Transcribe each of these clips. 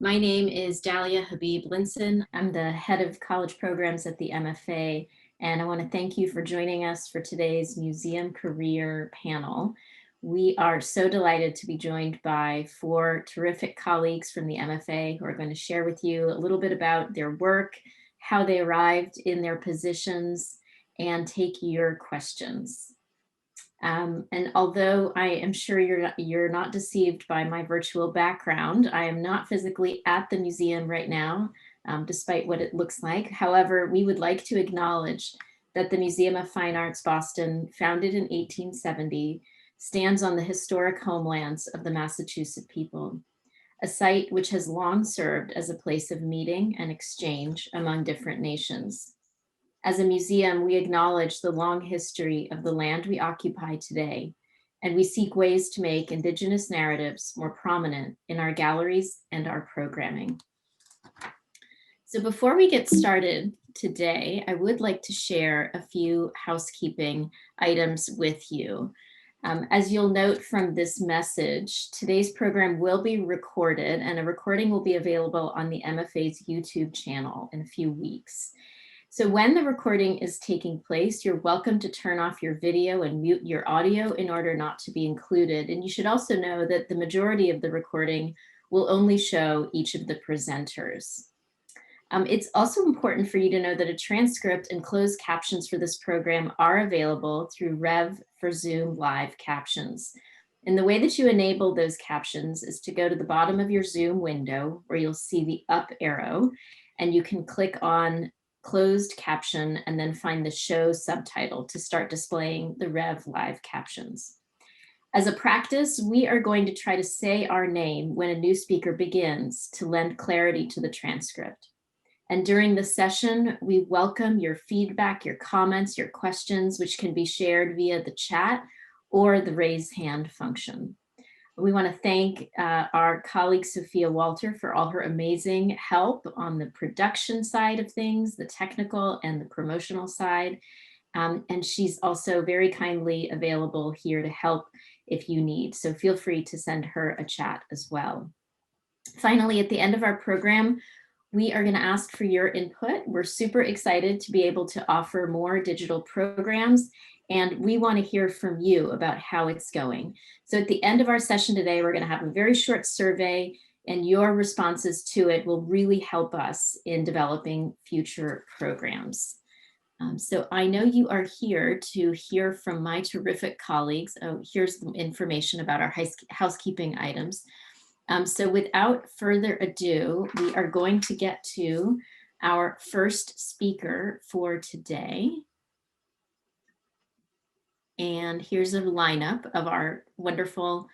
My name is Dalia Habib Linson. I'm the head of college programs at the MFA, and I want to thank you for joining us for today's museum career panel. We are so delighted to be joined by four terrific colleagues from the MFA who are going to share with you a little bit about their work, how they arrived in their positions, and take your questions. And although I am sure you're not deceived by my virtual background, I am not physically at the museum right now, despite what it looks like. However, we would like to acknowledge that the Museum of Fine Arts Boston, founded in 1870, stands on the historic homelands of the Massachusetts people, a site which has long served as a place of meeting and exchange among different nations. As a museum, we acknowledge the long history of the land we occupy today, and we seek ways to make Indigenous narratives more prominent in our galleries and our programming. So before we get started today, I would like to share a few housekeeping items with you. As you'll note from this message, today's program will be recorded, and a recording will be available on the MFA's YouTube channel in a few weeks. So when the recording is taking place, you're welcome to turn off your video and mute your audio in order not to be included. And you should also know that the majority of the recording will only show each of the presenters. It's also important for you to know that a transcript and closed captions for this program are available through Rev for Zoom live captions. And the way that you enable those captions is to go to the bottom of your Zoom window where you'll see the up arrow, and you can click on closed caption and then find the show subtitle to start displaying the Rev live captions. As a practice, we are going to try to say our name when a new speaker begins to lend clarity to the transcript. And during the session, we welcome your feedback, your comments, your questions, which can be shared via the chat or the raise hand function. We want to thank our colleague, Sophia Walter, for all her amazing help on the production side of things, the technical and the promotional side. And she's also very kindly available here to help if you need. So feel free to send her a chat as well. Finally, at the end of our program, we are going to ask for your input. We're super excited to be able to offer more digital programs, and we want to hear from you about how it's going. So at the end of our session today, we're going to have a very short survey, and your responses to it will really help us in developing future programs. So I know you are here to hear from my terrific colleagues. Oh, here's the information about our housekeeping items. So without further ado, we are going to get to our first speaker for today. And here's a lineup of our wonderful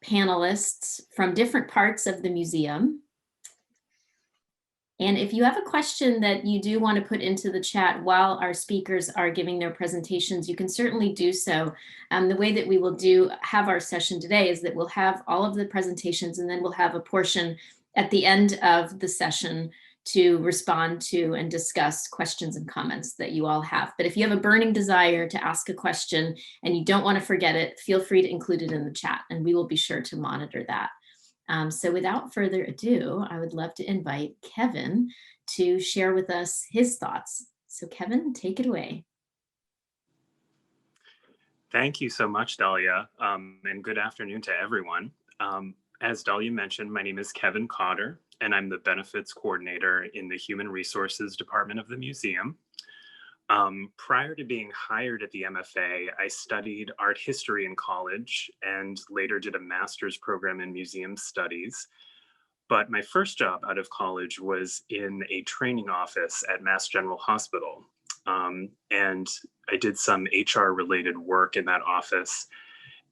panelists from different parts of the museum. And if you have a question that you do want to put into the chat while our speakers are giving their presentations, you can certainly do so. The way that we will have our session today is that we'll have all of the presentations, and then we'll have a portion at the end of the session to respond to and discuss questions and comments that you all have. But if you have a burning desire to ask a question and you don't want to forget it, feel free to include it in the chat, and we will be sure to monitor that. So without further ado, I would love to invite Kevin to share with us his thoughts. So Kevin, take it away. Thank you so much, Dahlia, and good afternoon to everyone. As Dahlia mentioned, my name is Kevin Cotter, and I'm the Benefits Coordinator in the Human Resources Department of the Museum. Prior to being hired at the MFA, I studied art history in college and later did a master's program in museum studies. But my first job out of college was in a training office at Mass General Hospital. And I did some HR related work in that office.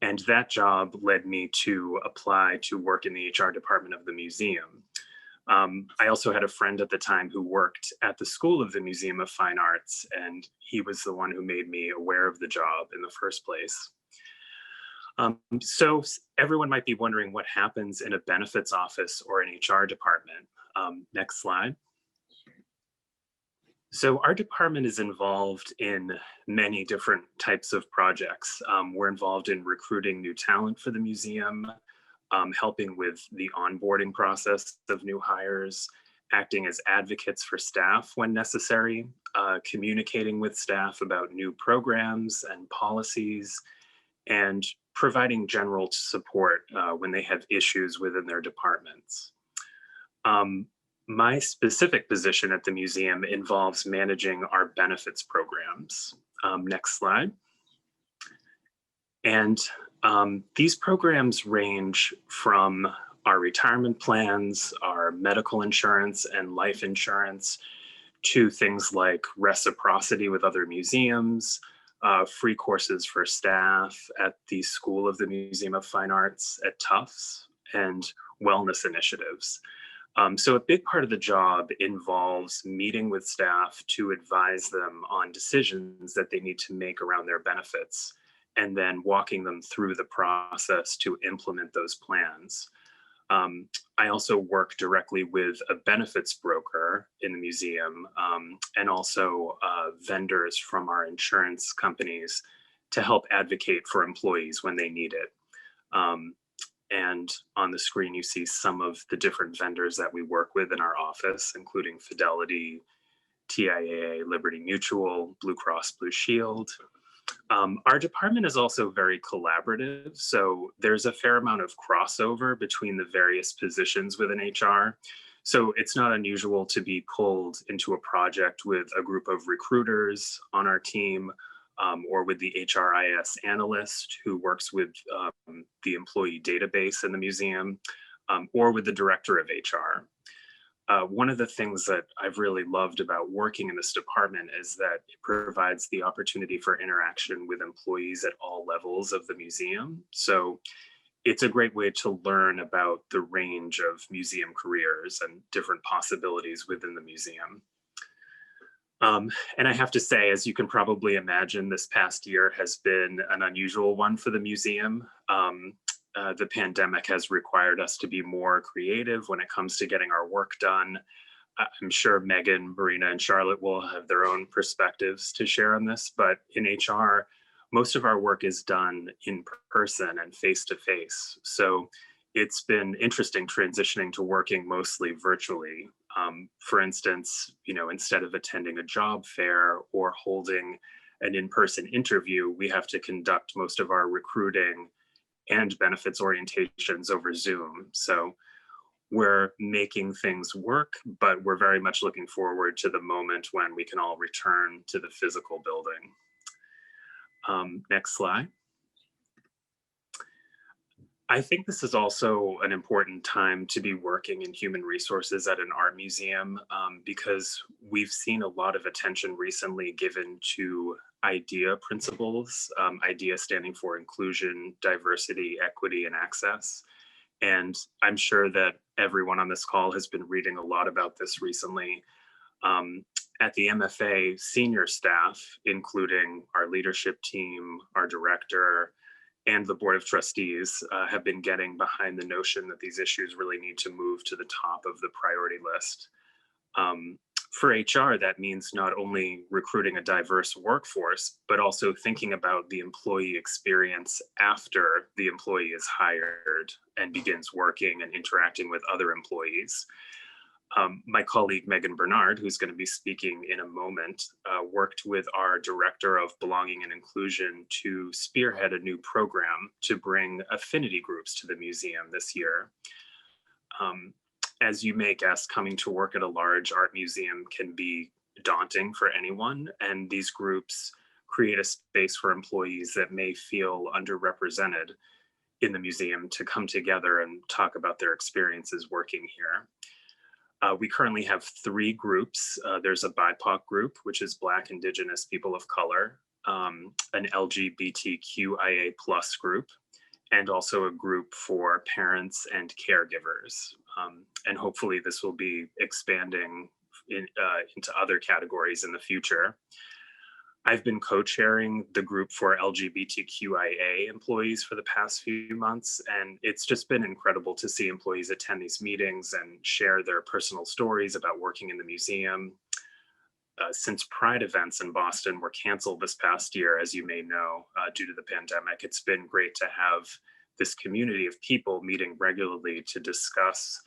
And that job led me to apply to work in the HR department of the museum. I also had a friend at the time who worked at the School of the Museum of Fine Arts, and he was the one who made me aware of the job in the first place. So everyone might be wondering what happens in a benefits office or an HR department. Next slide. So our department is involved in many different types of projects. We're involved in recruiting new talent for the museum, helping with the onboarding process of new hires, acting as advocates for staff when necessary, communicating with staff about new programs and policies, and providing general support when they have issues within their departments. My specific position at the museum involves managing our benefits programs. Next slide. And these programs range from our retirement plans, our medical insurance and life insurance, to things like reciprocity with other museums, free courses for staff at the School of the Museum of Fine Arts at Tufts, and wellness initiatives. So a big part of the job involves meeting with staff to advise them on decisions that they need to make around their benefits, and then walking them through the process to implement those plans. I also work directly with a benefits broker in the museum, and also vendors from our insurance companies to help advocate for employees when they need it. And on the screen, you see some of the different vendors that we work with in our office, including Fidelity, TIAA, Liberty Mutual, Blue Cross Blue Shield. Our department is also very collaborative, so there's a fair amount of crossover between the various positions within HR. So it's not unusual to be pulled into a project with a group of recruiters on our team, or with the HRIS analyst who works with the employee database in the museum, or with the director of HR. One of the things that I've really loved about working in this department is that it provides the opportunity for interaction with employees at all levels of the museum. So it's a great way to learn about the range of museum careers and different possibilities within the museum. And I have to say, as you can probably imagine, this past year has been an unusual one for the museum. The pandemic has required us to be more creative when it comes to getting our work done. I'm sure Megan, Marina, and Charlotte will have their own perspectives to share on this, but in HR, most of our work is done in person and face-to-face. So it's been interesting transitioning to working mostly virtually. For instance, instead of attending a job fair or holding an in-person interview, we have to conduct most of our recruiting and benefits orientations over Zoom. So we're making things work, but we're very much looking forward to the moment when we can all return to the physical building. Next slide. I think this is also an important time to be working in human resources at an art museum, because we've seen a lot of attention recently given to IDEA principles, IDEA standing for inclusion, diversity, equity, and access. And I'm sure that everyone on this call has been reading a lot about this recently. At the MFA, senior staff, including our leadership team, our director, and the Board of Trustees, have been getting behind the notion that these issues really need to move to the top of the priority list. For HR, that means not only recruiting a diverse workforce, but also thinking about the employee experience after the employee is hired and begins working and interacting with other employees. My colleague, Megan Bernard, who's going to be speaking in a moment, worked with our Director of Belonging and Inclusion to spearhead a new program to bring affinity groups to the museum this year. As you may guess, coming to work at a large art museum can be daunting for anyone, and these groups create a space for employees that may feel underrepresented in the museum to come together and talk about their experiences working here. We currently have 3 groups. There's a BIPOC group, which is Black, Indigenous, People of Color, an LGBTQIA+ group, and also a group for parents and caregivers. And hopefully this will be expanding into other categories in the future. I've been co-chairing the group for LGBTQIA employees for the past few months, and it's just been incredible to see employees attend these meetings and share their personal stories about working in the museum. Since Pride events in Boston were canceled this past year, as you may know, due to the pandemic, it's been great to have this community of people meeting regularly to discuss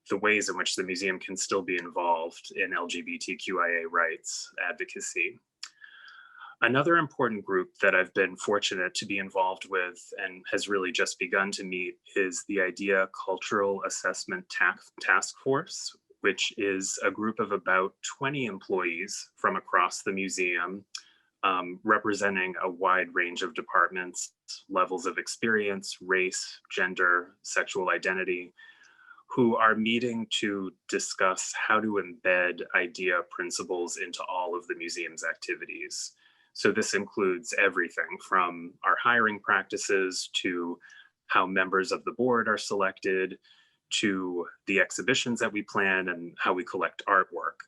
the ways in which the museum can still be involved in LGBTQIA rights advocacy. Another important group that I've been fortunate to be involved with and has really just begun to meet is the IDEA Cultural Assessment Task Force, which is a group of about 20 employees from across the museum, representing a wide range of departments, levels of experience, race, gender, sexual identity, who are meeting to discuss how to embed IDEA principles into all of the museum's activities. So this includes everything from our hiring practices to how members of the board are selected, to the exhibitions that we plan and how we collect artwork.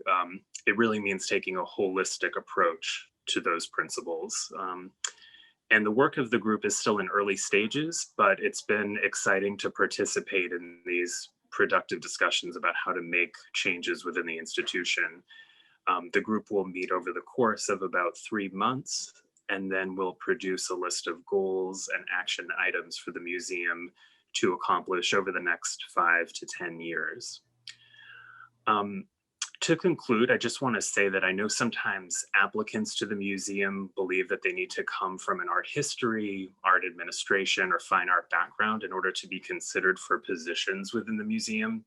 It really means taking a holistic approach to those principles. And the work of the group is still in early stages, but it's been exciting to participate in these productive discussions about how to make changes within the institution. The group will meet over the course of about 3 months, and then we'll produce a list of goals and action items for the museum to accomplish over the next 5 to 10 years. To conclude, I just want to say that I know sometimes applicants to the museum believe that they need to come from an art history, art administration, or fine art background in order to be considered for positions within the museum.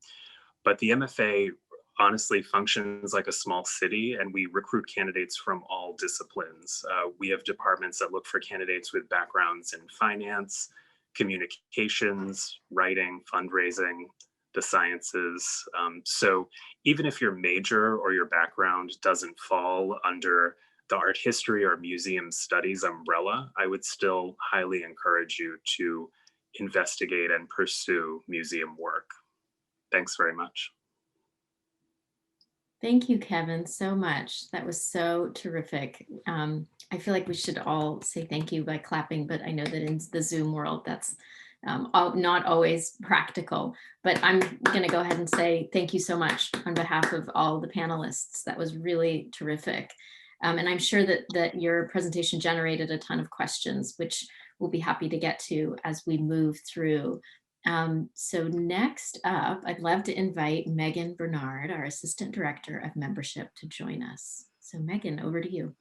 But the MFA honestly functions like a small city, and we recruit candidates from all disciplines. We have departments that look for candidates with backgrounds in finance, communications, writing, fundraising, the sciences. So even if your major or your background doesn't fall under the art history or museum studies umbrella, I would still highly encourage you to investigate and pursue museum work. Thanks very much. Thank you, Kevin, so much. That was so terrific. I feel like we should all say thank you by clapping, but I know that in the Zoom world, that's not always practical. But I'm going to go ahead and say thank you so much on behalf of all the panelists. That was really terrific. And I'm sure that your presentation generated a ton of questions, which we'll be happy to get to as we move through. So next up, I'd love to invite Megan Bernard, our Assistant Director of Membership, to join us. So Megan, over to you.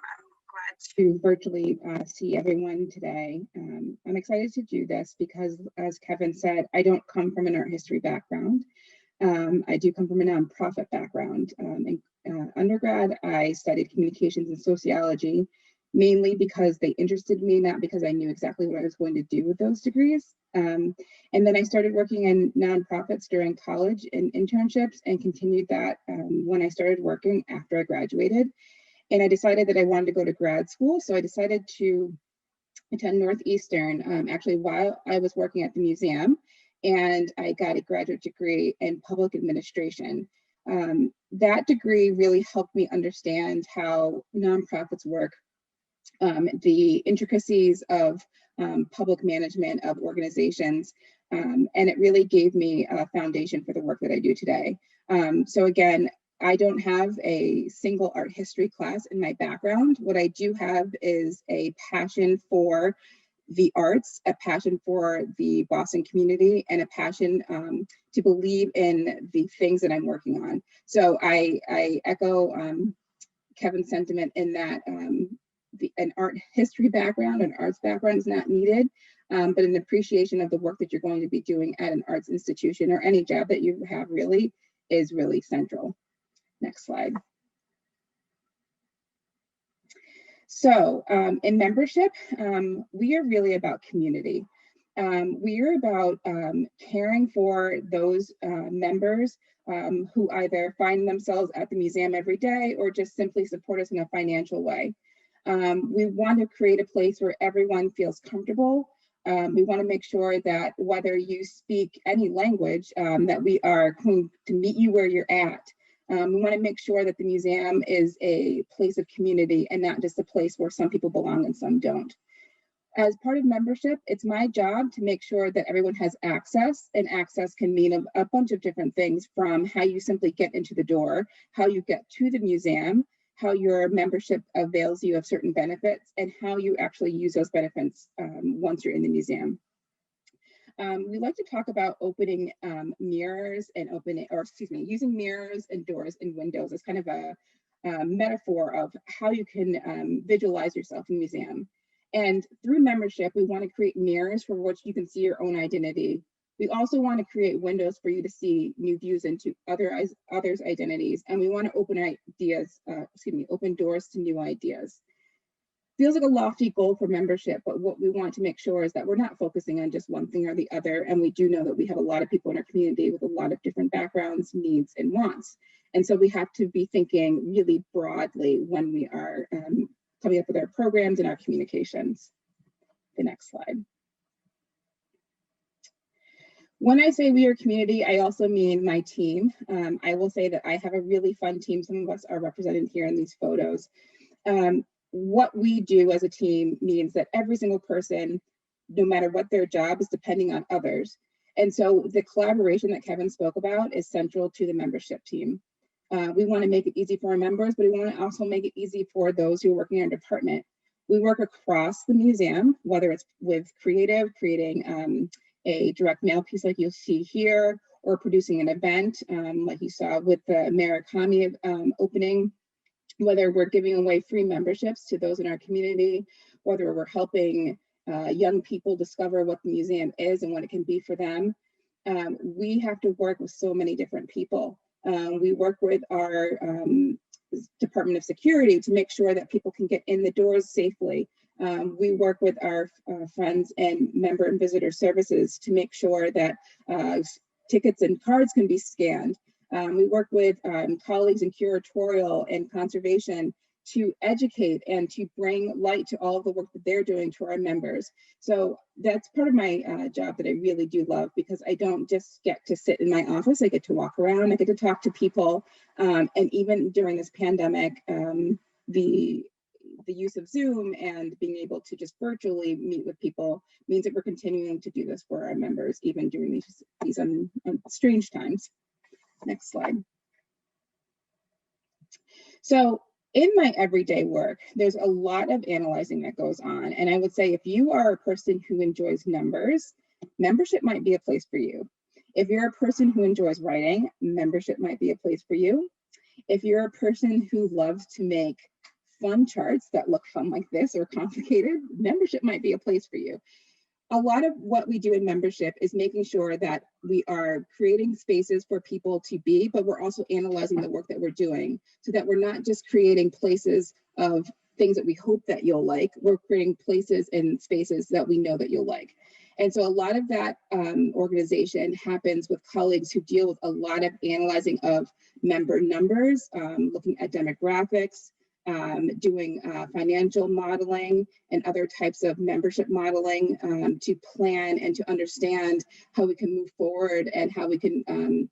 I'm glad to virtually see everyone today. I'm excited to do this because, as Kevin said, I don't come from an art history background. I do come from a nonprofit background. In undergrad, I studied communications and sociology, mainly because they interested me, not because I knew exactly what I was going to do with those degrees. And then I started working in nonprofits during college in internships and continued that when I started working after I graduated. And I decided that I wanted to go to grad school. So I decided to attend Northeastern actually while I was working at the museum. And I got a graduate degree in public administration. That degree really helped me understand how nonprofits work, the intricacies of public management of organizations, and it really gave me a foundation for the work that I do today. So again, I don't have a single art history class in my background. What I do have is a passion for the arts, a passion for the Boston community, and a passion to believe in the things that I'm working on. So I echo Kevin's sentiment in that an art history background, an arts background is not needed, but an appreciation of the work that you're going to be doing at an arts institution or any job that you have really is really central. Next slide. So in membership, we are really about community. We are about caring for those members who either find themselves at the museum every day or just simply support us in a financial way. We want to create a place where everyone feels comfortable. We want to make sure that whether you speak any language, that we are going to meet you where you're at. We want to make sure that the museum is a place of community and not just a place where some people belong and some don't. As part of membership, it's my job to make sure that everyone has access, and access can mean a bunch of different things, from how you simply get into the door, how you get to the museum, how your membership avails you of certain benefits, and how you actually use those benefits once you're in the museum. We like to talk about opening mirrors and using mirrors and doors and windows as kind of a metaphor of how you can visualize yourself in a museum. And through membership, we want to create mirrors for which you can see your own identity. We also want to create windows for you to see new views into others' identities, and we want to open open doors to new ideas. Feels like a lofty goal for membership, but what we want to make sure is that we're not focusing on just one thing or the other. And we do know that we have a lot of people in our community with a lot of different backgrounds, needs, and wants. And so we have to be thinking really broadly when we are coming up with our programs and our communications. The next slide. When I say we are community, I also mean my team. I will say that I have a really fun team. Some of us are represented here in these photos. What we do as a team means that every single person, no matter what their job, is depending on others. And so the collaboration that Kevin spoke about is central to the membership team. We want to make it easy for our members, but we want to also make it easy for those who are working in our department. We work across the museum, whether it's with creating a direct mail piece like you'll see here, or producing an event like you saw with the Ameringer opening, whether we're giving away free memberships to those in our community, whether we're helping young people discover what the museum is and what it can be for them. We have to work with so many different people. We work with our Department of Security to make sure that people can get in the doors safely. We work with our friends and member and visitor services to make sure that tickets and cards can be scanned. We work with colleagues in Curatorial and Conservation to educate and to bring light to all of the work that they're doing to our members. So that's part of my job that I really do love, because I don't just get to sit in my office, I get to walk around, I get to talk to people. And even during this pandemic, the use of Zoom and being able to just virtually meet with people means that we're continuing to do this for our members, even during these strange times. Next slide. So in my everyday work, there's a lot of analyzing that goes on. And I would say if you are a person who enjoys numbers, membership might be a place for you. If you're a person who enjoys writing, membership might be a place for you. If you're a person who loves to make fun charts that look fun like this or complicated, membership might be a place for you. A lot of what we do in membership is making sure that we are creating spaces for people to be, but we're also analyzing the work that we're doing so that we're not just creating places of things that we hope that you'll like, we're creating places and spaces that we know that you'll like. And so a lot of that organization happens with colleagues who deal with a lot of analyzing of member numbers, looking at demographics, doing financial modeling and other types of membership modeling to plan and to understand how we can move forward and how we can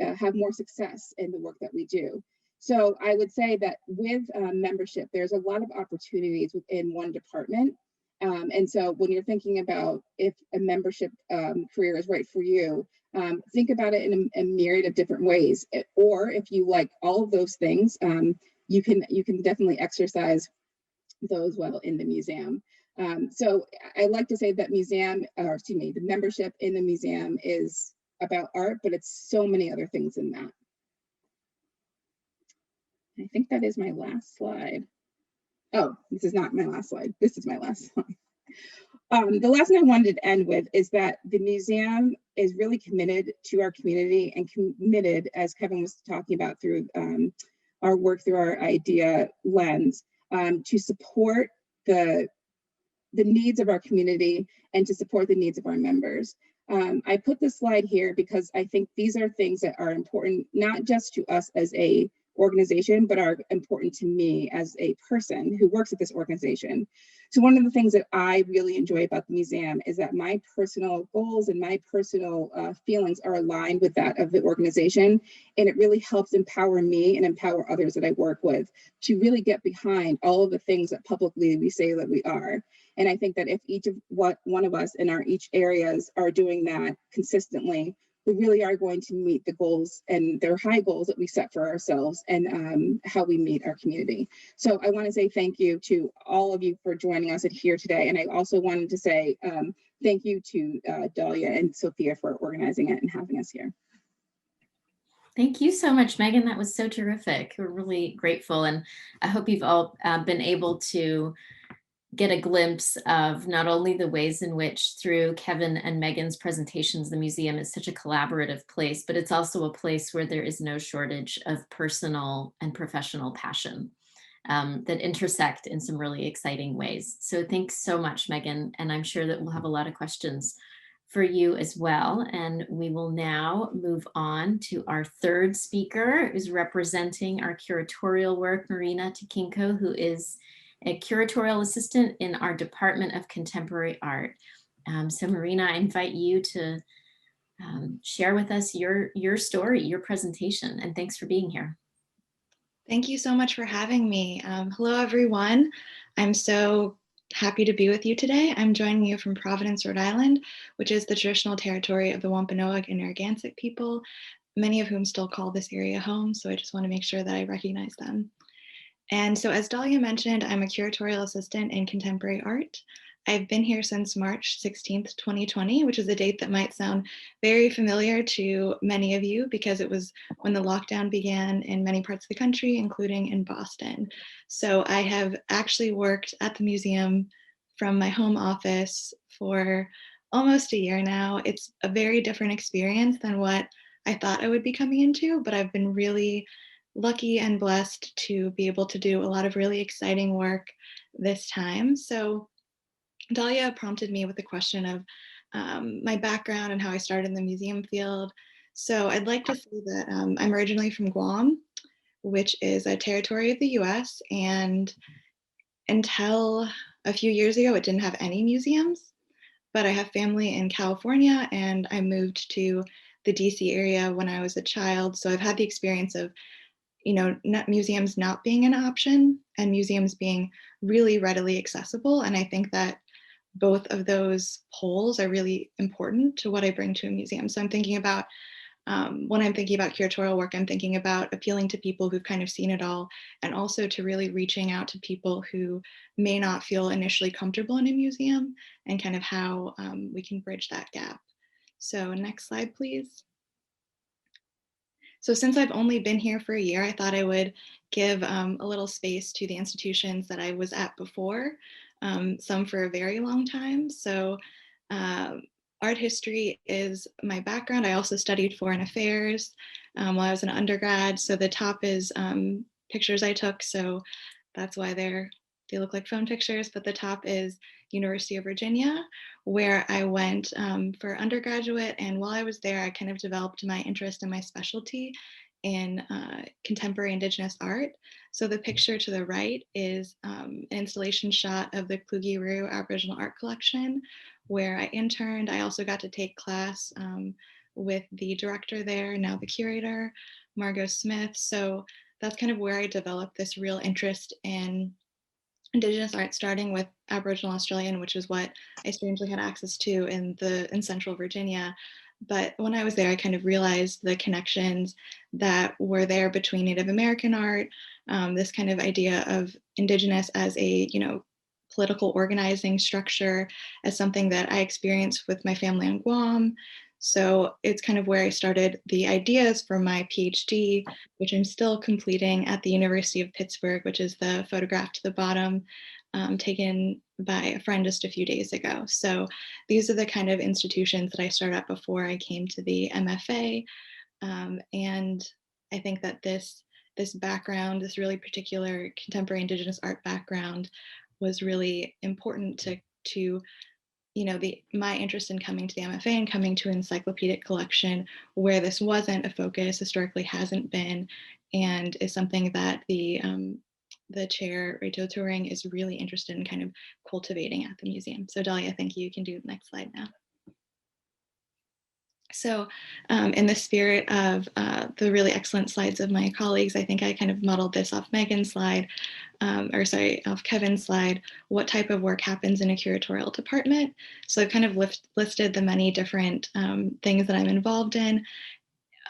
have more success in the work that we do. So I would say that with membership, there's a lot of opportunities within one department. And so when you're thinking about if a membership career is right for you, think about it in a myriad of different ways. Or if you like all of those things, you can definitely exercise those well in the museum. So I like to say that the membership in the museum is about art, but it's so many other things in that. I think that is my last slide. Oh, this is not my last slide. This is my last slide. The last thing I wanted to end with is that the museum is really committed to our community and committed, as Kevin was talking about through our work through our idea lens, to support the needs of our community and to support the needs of our members. I put this slide here because I think these are things that are important, not just to us as a organization, but are important to me as a person who works at this organization. So one of the things that I really enjoy about the museum is that my personal goals and my personal feelings are aligned with that of the organization. And it really helps empower me and empower others that I work with to really get behind all of the things that publicly we say that we are. And I think that if each of one of us in our each areas are doing that consistently, we really are going to meet the goals, and they're high goals that we set for ourselves, and how we meet our community. So I want to say thank you to all of you for joining us here today. And I also wanted to say thank you to Dahlia and Sophia for organizing it and having us here. Thank you so much, Megan. That was so terrific. We're really grateful. And I hope you've all been able to get a glimpse of not only the ways in which through Kevin and Megan's presentations, the museum is such a collaborative place, but it's also a place where there is no shortage of personal and professional passion that intersect in some really exciting ways. So thanks so much, Megan. And I'm sure that we'll have a lot of questions for you as well. And we will now move on to our third speaker, who's representing our curatorial work, Marina Tokinko, who is a curatorial assistant in our Department of Contemporary Art. So Marina, I invite you to share with us your story, your presentation, and thanks for being here. Thank you so much for having me. Hello, everyone. I'm so happy to be with you today. I'm joining you from Providence, Rhode Island, which is the traditional territory of the Wampanoag and Narragansett people, many of whom still call this area home. So I just want to make sure that I recognize them. And so as Dahlia mentioned, I'm a curatorial assistant in contemporary art. I've been here since March 16th, 2020, which is a date that might sound very familiar to many of you because it was when the lockdown began in many parts of the country, including in Boston. So I have actually worked at the museum from my home office for almost a year now. It's a very different experience than what I thought I would be coming into, but I've been really lucky and blessed to be able to do a lot of really exciting work this time. So Dahlia prompted me with the question of my background and how I started in the museum field. So I'd like to say that I'm originally from Guam, which is a territory of the US. And until a few years ago, it didn't have any museums, but I have family in California and I moved to the DC area when I was a child. So I've had the experience of museums not being an option and museums being really readily accessible. And I think that both of those poles are really important to what I bring to a museum. So I'm thinking about, when I'm thinking about curatorial work, I'm thinking about appealing to people who've kind of seen it all, and also to really reaching out to people who may not feel initially comfortable in a museum and kind of how we can bridge that gap. So next slide, please. So since I've only been here for a year, I thought I would give a little space to the institutions that I was at before, some for a very long time. So art history is my background. I also studied foreign affairs while I was an undergrad. So the top is pictures I took. So that's why they look like phone pictures, but the top is University of Virginia, where I went for undergraduate. And while I was there, I kind of developed my interest and my specialty in contemporary Indigenous art. So the picture to the right is an installation shot of the Kluge-Ruhe Aboriginal Art Collection, where I interned. I also got to take class with the director there, now the curator, Margot Smith. So that's kind of where I developed this real interest in Indigenous art, starting with Aboriginal Australian, which is what I strangely had access to in Central Virginia. But when I was there, I kind of realized the connections that were there between Native American art, this kind of idea of Indigenous as a, political organizing structure, as something that I experienced with my family on Guam. So it's kind of where I started the ideas for my PhD, which I'm still completing at the University of Pittsburgh, which is the photograph to the bottom, taken by a friend just a few days ago. So these are the kind of institutions that I started at before I came to the MFA. And I think that this background, this really particular contemporary Indigenous art background, was really important to my interest in coming to the MFA and coming to an encyclopedic collection where this wasn't a focus, historically hasn't been, and is something that the chair, Rachel Turing, is really interested in kind of cultivating at the museum. So Dahlia, thank you. You can do the next slide now. So in the spirit of the really excellent slides of my colleagues, I think I kind of modeled this off Megan's slide, off Kevin's slide, what type of work happens in a curatorial department. So I've kind of listed the many different things that I'm involved in.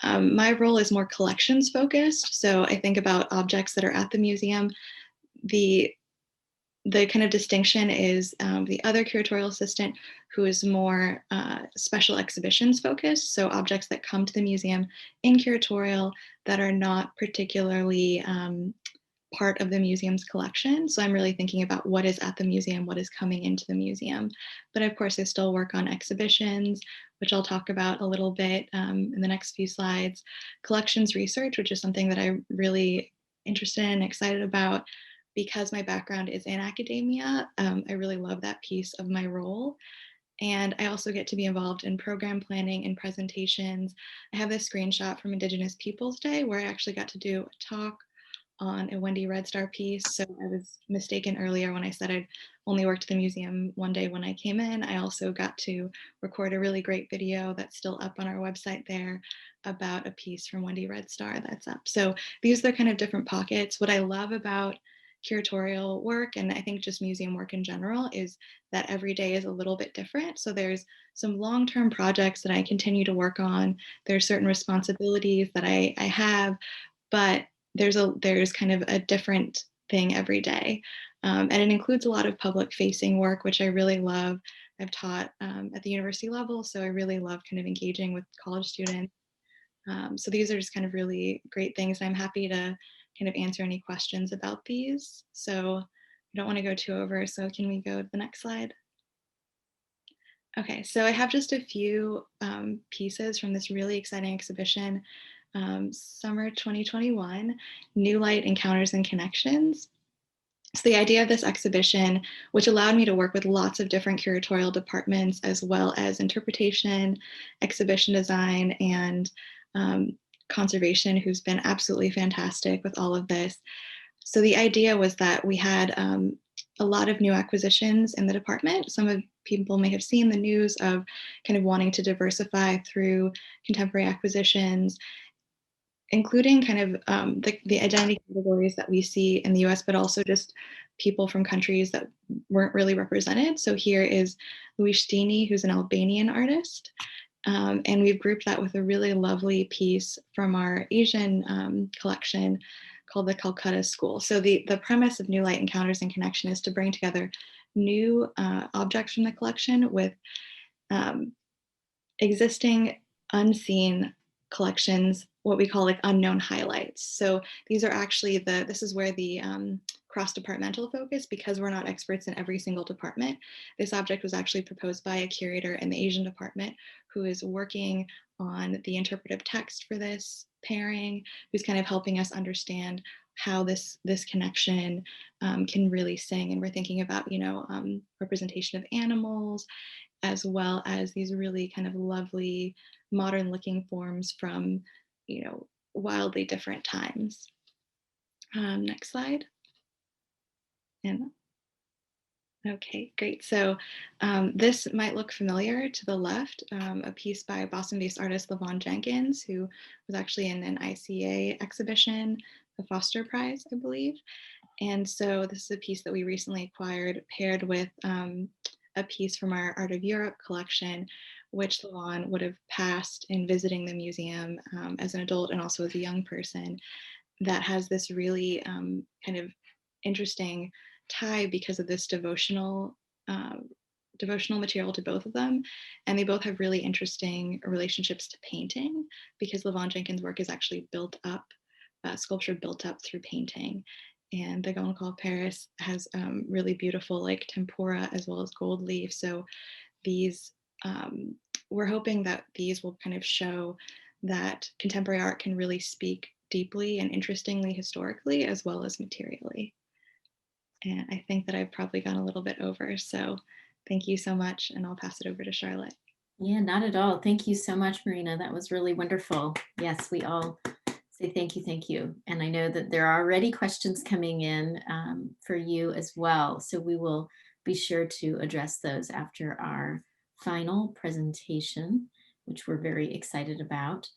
My role is more collections focused. So I think about objects that are at the museum. The kind of distinction is the other curatorial assistant who is more special exhibitions focused. So objects that come to the museum in curatorial that are not particularly part of the museum's collection. So I'm really thinking about what is at the museum, what is coming into the museum. But of course, I still work on exhibitions, which I'll talk about a little bit in the next few slides. Collections research, which is something that I'm really interested in, excited about. Because my background is in academia, I really love that piece of my role. And I also get to be involved in program planning and presentations. I have this screenshot from Indigenous Peoples Day where I actually got to do a talk on a Wendy Red Star piece. So I was mistaken earlier when I said I'd only worked at the museum one day when I came in. I also got to record a really great video that's still up on our website there about a piece from Wendy Red Star that's up. So these are kind of different pockets. What I love about curatorial work, and I think just museum work in general, is that every day is a little bit different. So there's some long-term projects that I continue to work on. There's certain responsibilities that I have, but there's kind of a different thing every day. And it includes a lot of public facing work, which I really love. I've taught at the university level, so I really love kind of engaging with college students. So these are just kind of really great things. I'm happy to kind of answer any questions about these. So I don't want to go too over, so can we go to the next slide? Okay, so I have just a few pieces from this really exciting exhibition, summer 2021, New Light Encounters and Connections. So the idea of this exhibition, which allowed me to work with lots of different curatorial departments, as well as interpretation, exhibition design, and conservation, who's been absolutely fantastic with all of this. So the idea was that we had a lot of new acquisitions in the department. Some of people may have seen the news of kind of wanting to diversify through contemporary acquisitions, including kind of the identity categories that we see in the US, but also just people from countries that weren't really represented. So here is Luis Dini, who's an Albanian artist. And we've grouped that with a really lovely piece from our Asian collection called the Calcutta School. So the premise of New Light Encounters and Connection is to bring together new objects from the collection with existing unseen collections, what we call like unknown highlights. So these are actually this is where the cross-departmental focus, because we're not experts in every single department. This object was actually proposed by a curator in the Asian department who is working on the interpretive text for this pairing, who's kind of helping us understand how this connection can really sing. And we're thinking about, representation of animals, as well as these really kind of lovely modern looking forms from, wildly different times. Next slide. And okay, great. So this might look familiar to the left, a piece by Boston-based artist Levon Jenkins, who was actually in an ICA exhibition, the Foster Prize, I believe. And so this is a piece that we recently acquired, paired with a piece from our Art of Europe collection, which Levon would have passed in visiting the museum as an adult and also as a young person, that has this really kind of interesting tie because of this devotional material to both of them. And they both have really interesting relationships to painting, because Levon Jenkins' work is actually built up, sculpture built up through painting. And the Goncourt Paris has really beautiful like tempera as well as gold leaf. So these, we're hoping that these will kind of show that contemporary art can really speak deeply and interestingly historically as well as materially. And I think that I've probably gone a little bit over. So thank you so much. And I'll pass it over to Charlotte. Yeah, not at all. Thank you so much, Marina. That was really wonderful. Yes, we all say thank you, thank you. And I know that there are already questions coming in for you as well. So we will be sure to address those after our final presentation. which we're very excited about.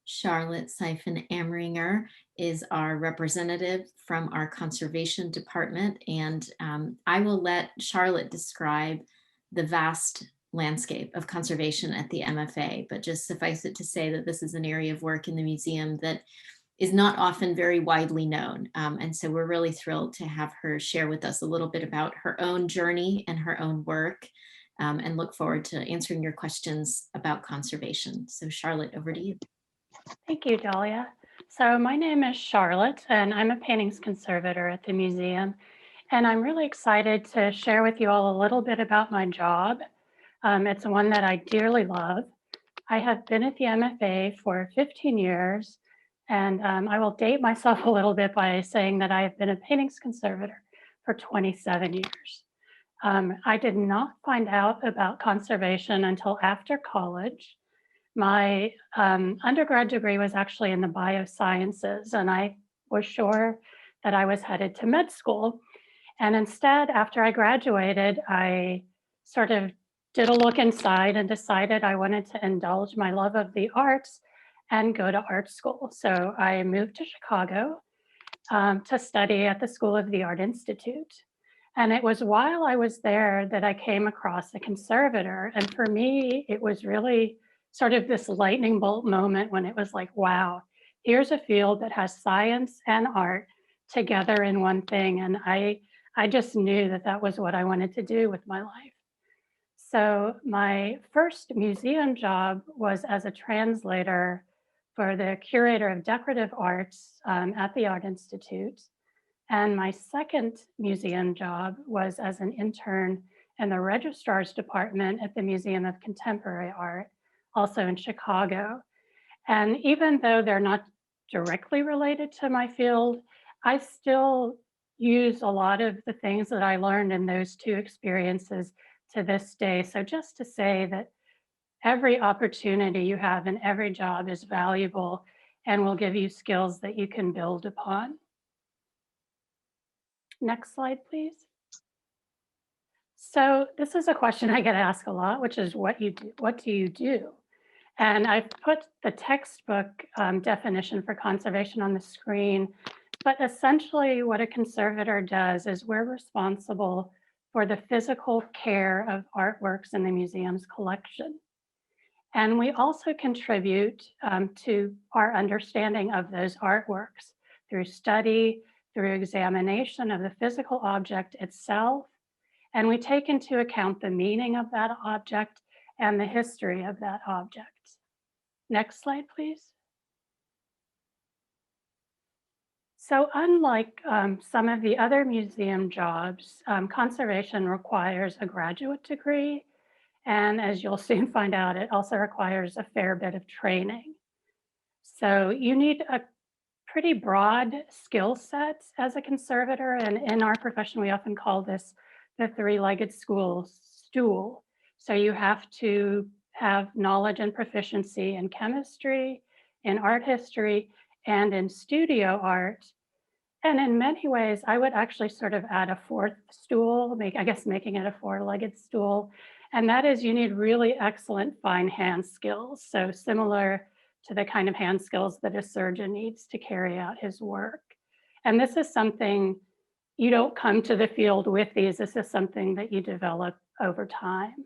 Charlotte Seifen Ameringer is our representative from our conservation department, and I will let Charlotte describe the vast landscape of conservation at the MFA, but just suffice it to say that this is an area of work in the museum that is not often very widely known. And so we're really thrilled to have her share with us a little bit about her own journey and her own work, and look forward to answering your questions about conservation. So Charlotte, over to you. Thank you, Dahlia. So my name is Charlotte, and I'm a paintings conservator at the museum. And I'm really excited to share with you all a little bit about my job. It's one that I dearly love. I have been at the MFA for 15 years, and I will date myself a little bit by saying that I have been a paintings conservator for 27 years. I did not find out about conservation until after college. My undergrad degree was actually in the biosciences, and I was sure that I was headed to med school. And instead, after I graduated, I sort of did a look inside and decided I wanted to indulge my love of the arts and go to art school. So I moved to Chicago to study at the School of the Art Institute. And it was while I was there that I came across a conservator. And for me, it was really sort of this lightning bolt moment when it was like, wow, here's a field that has science and art together in one thing. And I just knew that that was what I wanted to do with my life. So my first museum job was as a translator for the curator of decorative arts at the Art Institute. And my second museum job was as an intern in the registrar's department at the Museum of Contemporary Art, also in Chicago. And even though they're not directly related to my field, I still use a lot of the things that I learned in those two experiences to this day. So just to say that every opportunity you have in every job is valuable and will give you skills that you can build upon. Next slide, please. So this is a question I get asked a lot, which is what do you do? And I've put the textbook definition for conservation on the screen, but essentially what a conservator does is we're responsible for the physical care of artworks in the museum's collection. And we also contribute to our understanding of those artworks through study, through examination of the physical object itself, and we take into account the meaning of that object and the history of that object. Next slide, please. So unlike some of the other museum jobs, conservation requires a graduate degree. And as you'll soon find out, it also requires a fair bit of training. So you need a pretty broad skill set as a conservator. And in our profession, we often call this the three-legged stool. So you have to have knowledge and proficiency in chemistry, in art history, and in studio art. And in many ways, I would actually sort of add a fourth stool, making it a four-legged stool. And that is you need really excellent fine hand skills. So similar to the kind of hand skills that a surgeon needs to carry out his work. And this is something you don't come to the field with these. This is something that you develop over time.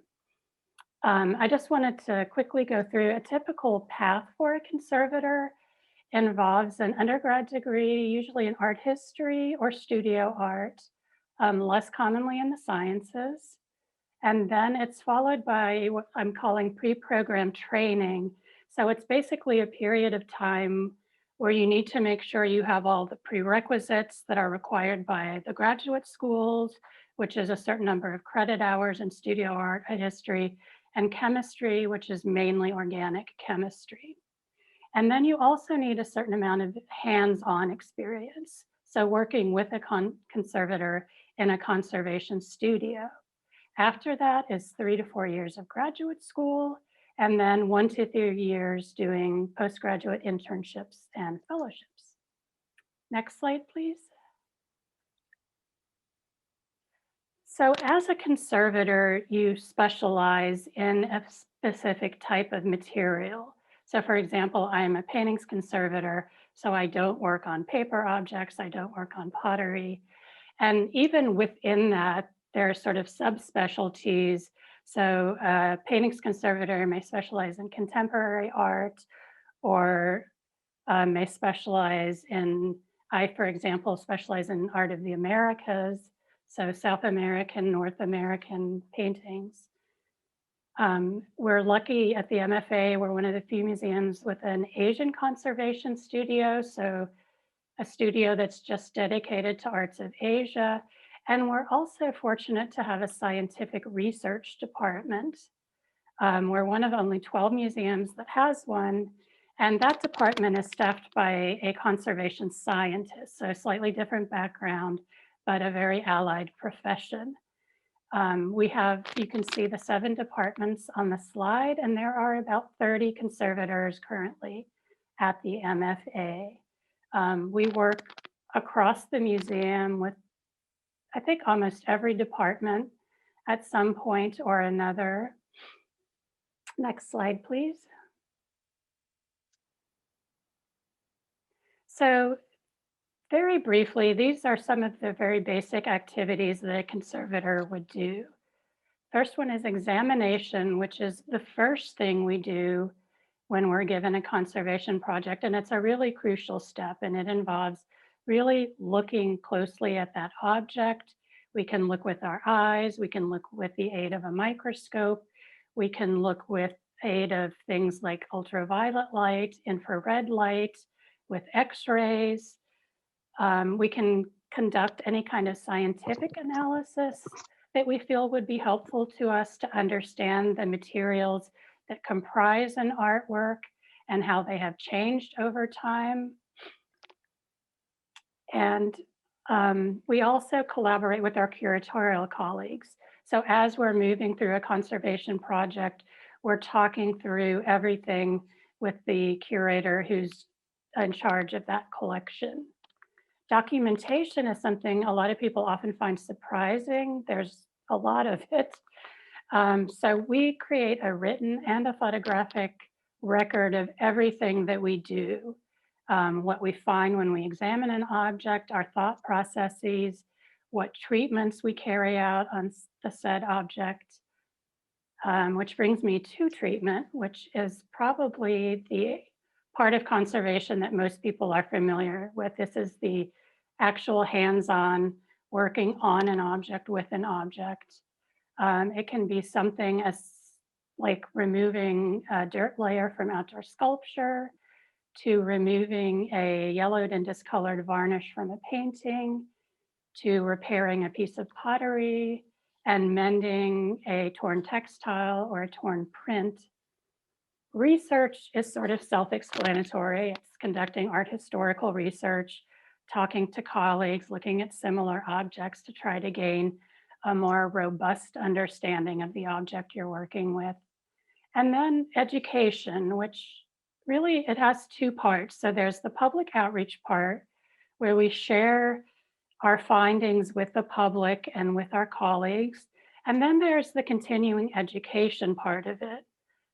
I just wanted to quickly go through a typical path for a conservator. Involves an undergrad degree, usually in art history or studio art, less commonly in the sciences. And then it's followed by what I'm calling pre-programmed training. So it's basically a period of time where you need to make sure you have all the prerequisites that are required by the graduate schools, which is a certain number of credit hours in studio art history, and chemistry, which is mainly organic chemistry. And then you also need a certain amount of hands-on experience. So working with a conservator in a conservation studio. After that is 3 to 4 years of graduate school, and then 1 to 3 years doing postgraduate internships and fellowships. Next slide, please. So as a conservator, you specialize in a specific type of material. So for example, I am a paintings conservator, so I don't work on paper objects, I don't work on pottery. And even within that, there are sort of subspecialties. So a paintings conservator may specialize in contemporary art or may specialize in, I, for example, specialize in art of the Americas, so South American, North American paintings. We're lucky at the MFA, we're one of the few museums with an Asian conservation studio, so a studio that's just dedicated to arts of Asia. And we're also fortunate to have a scientific research department. We're one of only 12 museums that has one, and that department is staffed by a conservation scientist, so a slightly different background, but a very allied profession. We have, you can see the 7 departments on the slide, and there are about 30 conservators currently at the MFA. We work across the museum with, I think, almost every department at some point or another. Next slide, please. So very briefly, these are some of the very basic activities that a conservator would do. First one is examination, which is the first thing we do when we're given a conservation project. And it's a really crucial step, and it involves really looking closely at that object. We can look with our eyes, we can look with the aid of a microscope, we can look with aid of things like ultraviolet light, infrared light, with x-rays. We can conduct any kind of scientific analysis that we feel would be helpful to us to understand the materials that comprise an artwork and how they have changed over time. And we also collaborate with our curatorial colleagues. So as we're moving through a conservation project, we're talking through everything with the curator who's in charge of that collection. Documentation is something a lot of people often find surprising. There's a lot of it. So we create a written and a photographic record of everything that we do, what we find when we examine an object, our thought processes, what treatments we carry out on the said object, which brings me to treatment, which is probably the part of conservation that most people are familiar with. This is the actual hands-on working on an object with an object. It can be something as like removing a dirt layer from outdoor sculpture, to removing a yellowed and discolored varnish from a painting, to repairing a piece of pottery and mending a torn textile or a torn print. Research is sort of self-explanatory. It's conducting art historical research, talking to colleagues, looking at similar objects to try to gain a more robust understanding of the object you're working with. And then education, which really, it has 2 parts. So there's the public outreach part, where we share our findings with the public and with our colleagues. And then there's the continuing education part of it.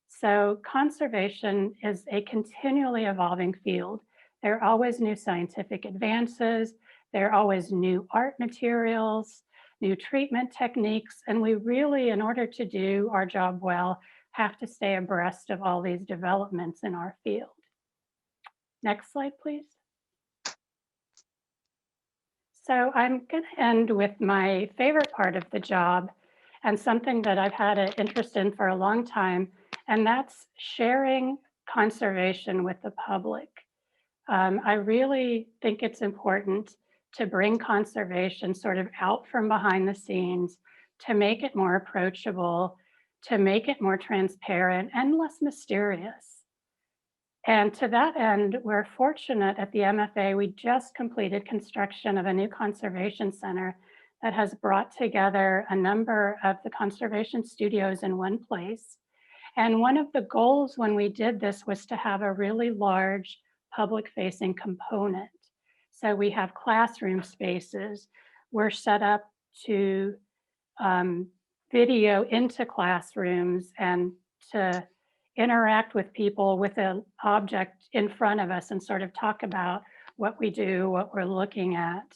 So conservation is a continually evolving field. There are always new scientific advances. There are always new art materials, new treatment techniques. And we really, in order to do our job well, have to stay abreast of all these developments in our field. Next slide, please. So I'm going to end with my favorite part of the job and something that I've had an interest in for a long time, and that's sharing conservation with the public. I really think it's important to bring conservation sort of out from behind the scenes, to make it more approachable, to make it more transparent and less mysterious. And to that end, we're fortunate at the MFA, we just completed construction of a new conservation center that has brought together a number of the conservation studios in one place. And one of the goals when we did this was to have a really large public-facing component. So we have classroom spaces. We're set up to video into classrooms and to interact with people with an object in front of us and sort of talk about what we do, what we're looking at.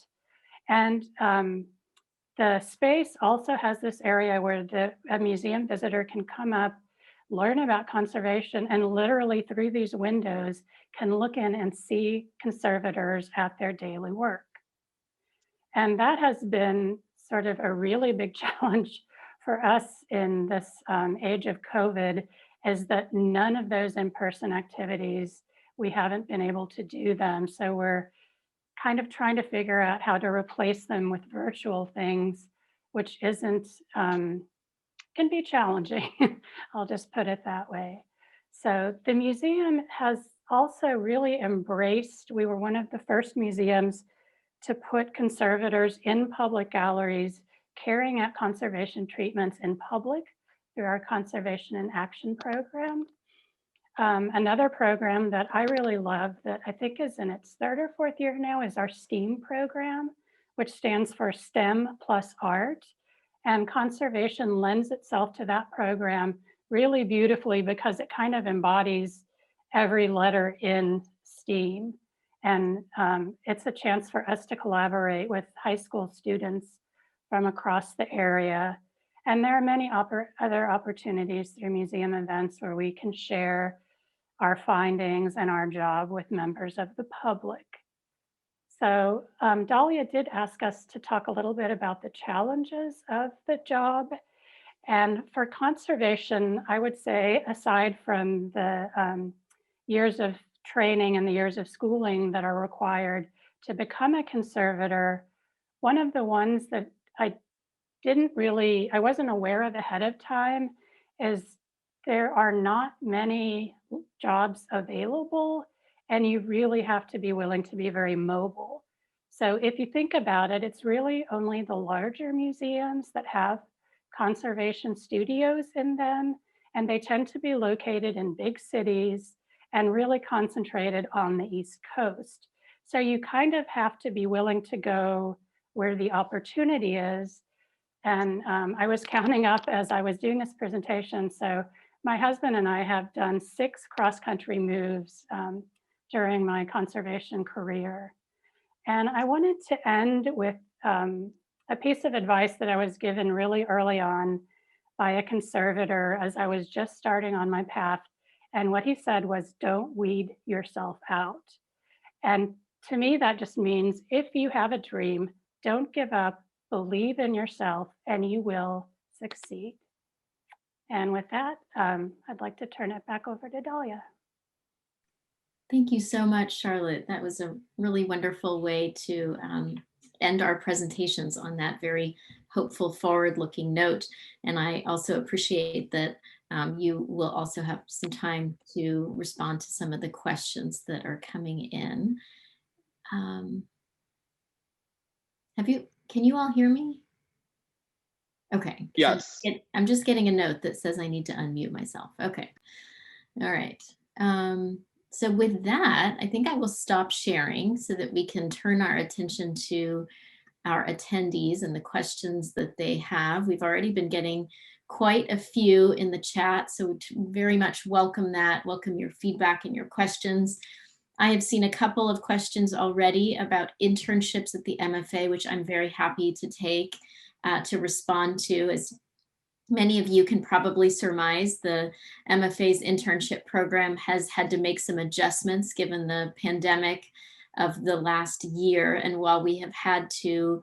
And the space also has this area where a museum visitor can come up, learn about conservation, and literally through these windows can look in and see conservators at their daily work. And that has been sort of a really big challenge for us in this age of COVID, is that none of those in-person activities, we haven't been able to do them. So we're kind of trying to figure out how to replace them with virtual things, which isn't, can be challenging. I'll just put it that way. So the museum has also really embraced, we were one of the first museums to put conservators in public galleries carrying out conservation treatments in public through our Conservation in Action program. Another program that I really love that I think is in its third or fourth year now is our STEAM program, which stands for STEM plus Art. And conservation lends itself to that program really beautifully because it kind of embodies every letter in STEAM. And it's a chance for us to collaborate with high school students from across the area. And there are many other opportunities through museum events where we can share our findings and our job with members of the public. So Dahlia did ask us to talk a little bit about the challenges of the job. And for conservation, I would say, aside from the years of training and the years of schooling that are required to become a conservator, one of the ones that I wasn't aware of ahead of time is there are not many jobs available, and you really have to be willing to be very mobile. So if you think about it, it's really only the larger museums that have conservation studios in them, and they tend to be located in big cities and really concentrated on the East Coast. So you kind of have to be willing to go where the opportunity is. And I was counting up as I was doing this presentation. So my husband and I have done 6 cross-country moves during my conservation career. And I wanted to end with a piece of advice that I was given really early on by a conservator as I was just starting on my path. And what he said was, don't weed yourself out. And to me, that just means if you have a dream, don't give up, believe in yourself, and you will succeed. And with that, I'd like to turn it back over to Dahlia. Thank you so much, Charlotte. That was a really wonderful way to end our presentations on that very hopeful, forward-looking note. And I also appreciate that you will also have some time to respond to some of the questions that are coming in. Can you all hear me? Okay. Yes. I'm just getting a note that says I need to unmute myself. Okay. All right. So with that, I think I will stop sharing so that we can turn our attention to our attendees and the questions that they have. We've already been getting quite a few in the chat, so very much welcome that. Welcome your feedback and your questions. I have seen a couple of questions already about internships at the MFA, which I'm very happy to take to respond to. As many of you can probably surmise, the MFA's internship program has had to make some adjustments given the pandemic of the last year. And while we have had to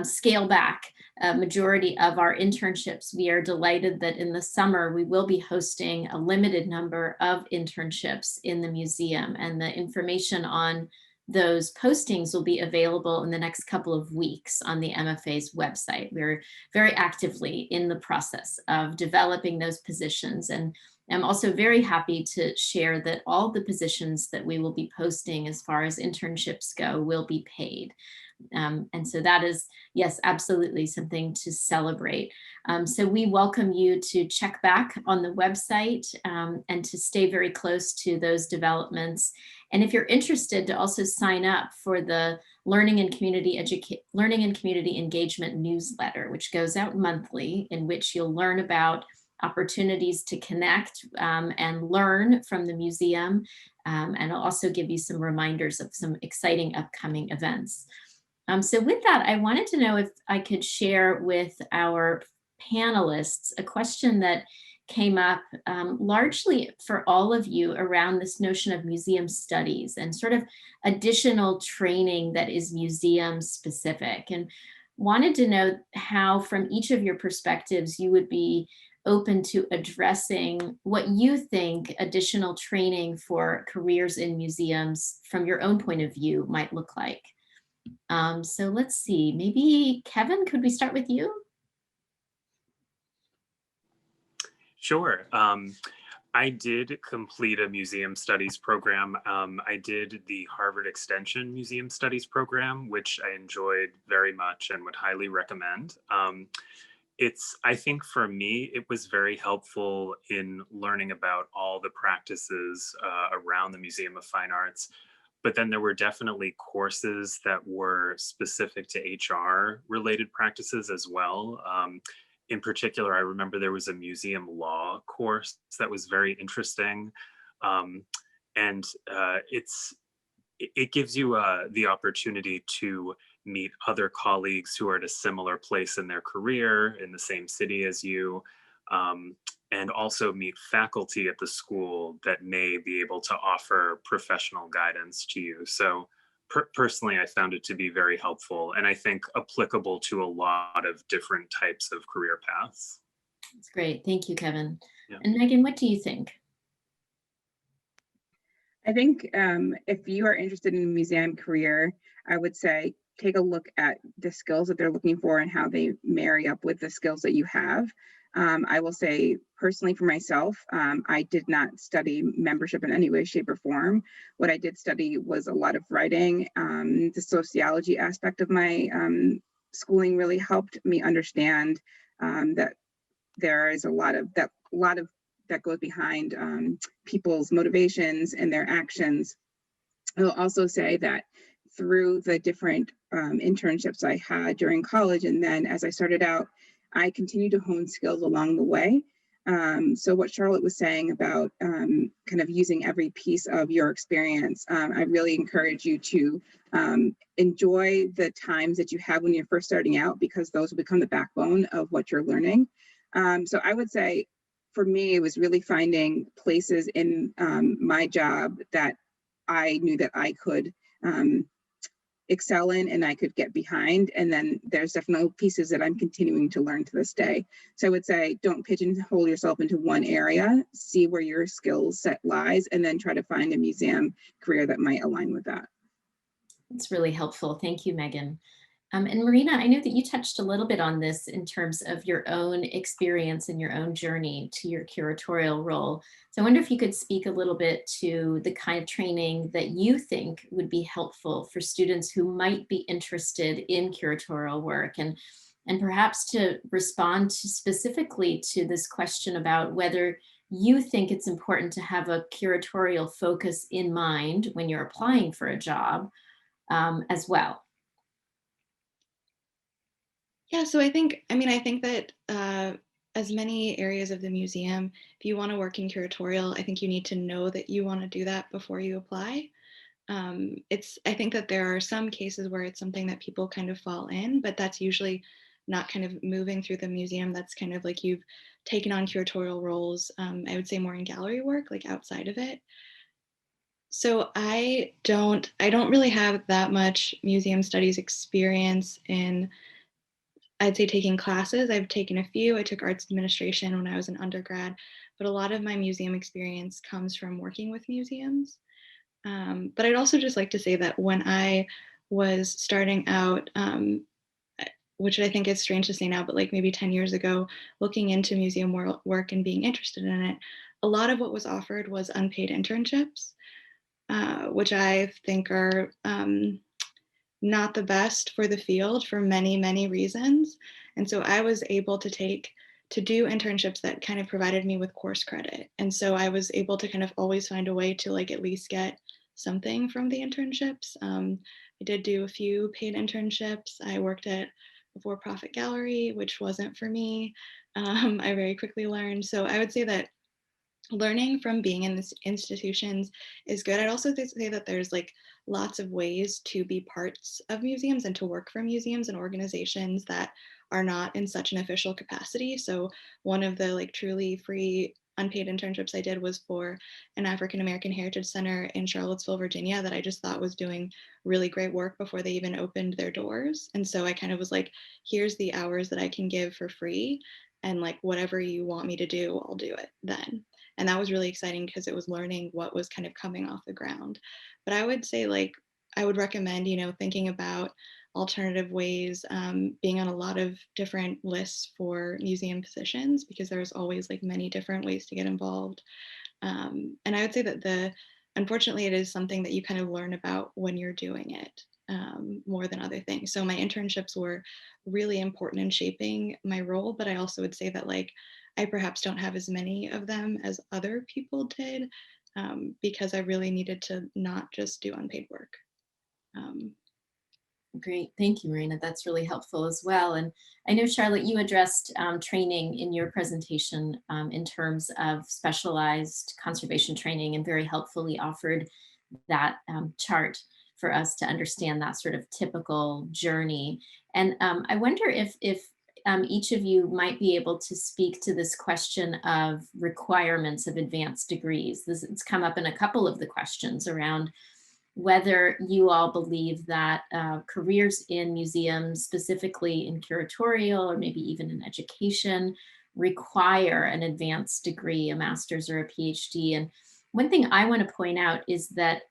scale back a majority of our internships, we are delighted that in the summer we will be hosting a limited number of internships in the museum, and the information on those postings will be available in the next couple of weeks on the MFA's website. We're very actively in the process of developing those positions, and I'm also very happy to share that all the positions that we will be posting as far as internships go will be paid. And so that is, yes, absolutely something to celebrate. So we welcome you to check back on the website and to stay very close to those developments. And if you're interested, to also sign up for the Learning and Community Engagement newsletter, which goes out monthly, in which you'll learn about opportunities to connect and learn from the museum. And I'll also give you some reminders of some exciting upcoming events. So with that, I wanted to know if I could share with our panelists a question that came up largely for all of you around this notion of museum studies and sort of additional training that is museum specific, and wanted to know how from each of your perspectives you would be open to addressing what you think additional training for careers in museums from your own point of view might look like. So let's see, maybe Kevin, could we start with you? Sure. I did complete a museum studies program. I did the Harvard Extension Museum Studies program, which I enjoyed very much and would highly recommend. I think for me, it was very helpful in learning about all the practices around the Museum of Fine Arts. But then there were definitely courses that were specific to HR related practices as well. In particular, I remember there was a museum law course that was very interesting. And it gives you the opportunity to meet other colleagues who are at a similar place in their career in the same city as you, and also meet faculty at the school that may be able to offer professional guidance to you. So personally, I found it to be very helpful and I think applicable to a lot of different types of career paths. That's great. Thank you, Kevin. Yeah. And Megan, what do you think? I think if you are interested in a museum career, I would say take a look at the skills that they're looking for and how they marry up with the skills that you have. I will say personally for myself, I did not study membership in any way, shape, or form. What I did study was a lot of writing. The sociology aspect of my schooling really helped me understand that there is a lot of that goes behind people's motivations and their actions. I'll also say that through the different internships I had during college, and then as I started out, I continued to hone skills along the way. So what Charlotte was saying about kind of using every piece of your experience, I really encourage you to enjoy the times that you have when you're first starting out, because those will become the backbone of what you're learning. So I would say, for me, it was really finding places in my job that I knew that I could excel in and I could get behind. And then there's definitely pieces that I'm continuing to learn to this day. So I would say, don't pigeonhole yourself into one area, see where your skill set lies, and then try to find a museum career that might align with that. That's really helpful. Thank you, Megan. And Marina, I know that you touched a little bit on this in terms of your own experience and your own journey to your curatorial role. So I wonder if you could speak a little bit to the kind of training that you think would be helpful for students who might be interested in curatorial work, and perhaps to respond to specifically to this question about whether you think it's important to have a curatorial focus in mind when you're applying for a job as well. Yeah, so I think that as many areas of the museum, if you want to work in curatorial, I think you need to know that you want to do that before you apply. I think that there are some cases where it's something that people kind of fall in, but that's usually not kind of moving through the museum. That's kind of like you've taken on curatorial roles, I would say more in gallery work, like outside of it. So I don't really have that much museum studies experience in, I'd say, taking classes. I've taken a few. I took arts administration when I was an undergrad, but a lot of my museum experience comes from working with museums. But I'd also just like to say that when I was starting out, which I think is strange to say now, but like maybe 10 years ago, looking into museum work and being interested in it, a lot of what was offered was unpaid internships, which I think are not the best for the field for many, many reasons. And so I was able to do internships that kind of provided me with course credit. And so I was able to kind of always find a way to like at least get something from the internships. I did do a few paid internships. I worked at for-profit gallery, which wasn't for me. I very quickly learned. So I would say that learning from being in these institutions is good. I'd also say that there's like lots of ways to be parts of museums and to work for museums and organizations that are not in such an official capacity. So one of the like truly free unpaid internships I did was for an African American Heritage Center in Charlottesville, Virginia, that I just thought was doing really great work before they even opened their doors. And so I kind of was like, here's the hours that I can give for free, and like whatever you want me to do, I'll do it then. And that was really exciting because it was learning what was kind of coming off the ground. But I would say, like, I would recommend, thinking about alternative ways, being on a lot of different lists for museum positions, because there's always like many different ways to get involved. And I would say that unfortunately, it is something that you kind of learn about when you're doing it, more than other things. So my internships were really important in shaping my role, but I also would say that like, I perhaps don't have as many of them as other people did, because I really needed to not just do unpaid work. Great, thank you, Marina. That's really helpful as well. And I know, Charlotte, you addressed training in your presentation in terms of specialized conservation training, and very helpfully offered that chart for us to understand that sort of typical journey. And I wonder if each of you might be able to speak to this question of requirements of advanced degrees. It's come up in a couple of the questions around whether you all believe that careers in museums, specifically in curatorial or maybe even in education, require an advanced degree, a master's or a PhD. And one thing I want to point out is that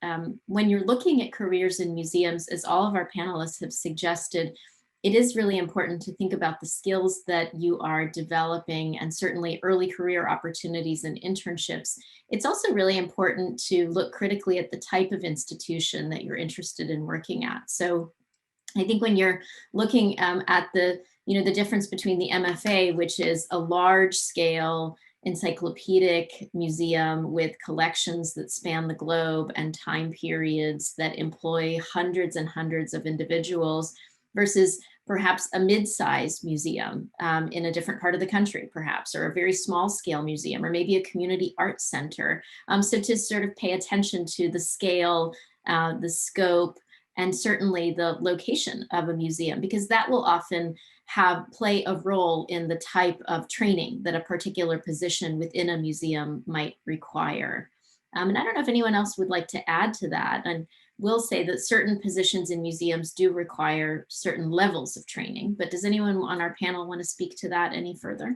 when you're looking at careers in museums, as all of our panelists have suggested, it is really important to think about the skills that you are developing, and certainly early career opportunities and internships. It's also really important to look critically at the type of institution that you're interested in working at. So I think when you're looking at the difference between the MFA, which is a large scale encyclopedic museum with collections that span the globe and time periods that employ hundreds and hundreds of individuals, versus perhaps a mid-sized museum in a different part of the country, perhaps, or a very small scale museum, or maybe a community arts center. So to sort of pay attention to the scale, the scope, and certainly the location of a museum, because that will often play a role in the type of training that a particular position within a museum might require. And I don't know if anyone else would like to add to that. And will say that certain positions in museums do require certain levels of training, but does anyone on our panel want to speak to that any further?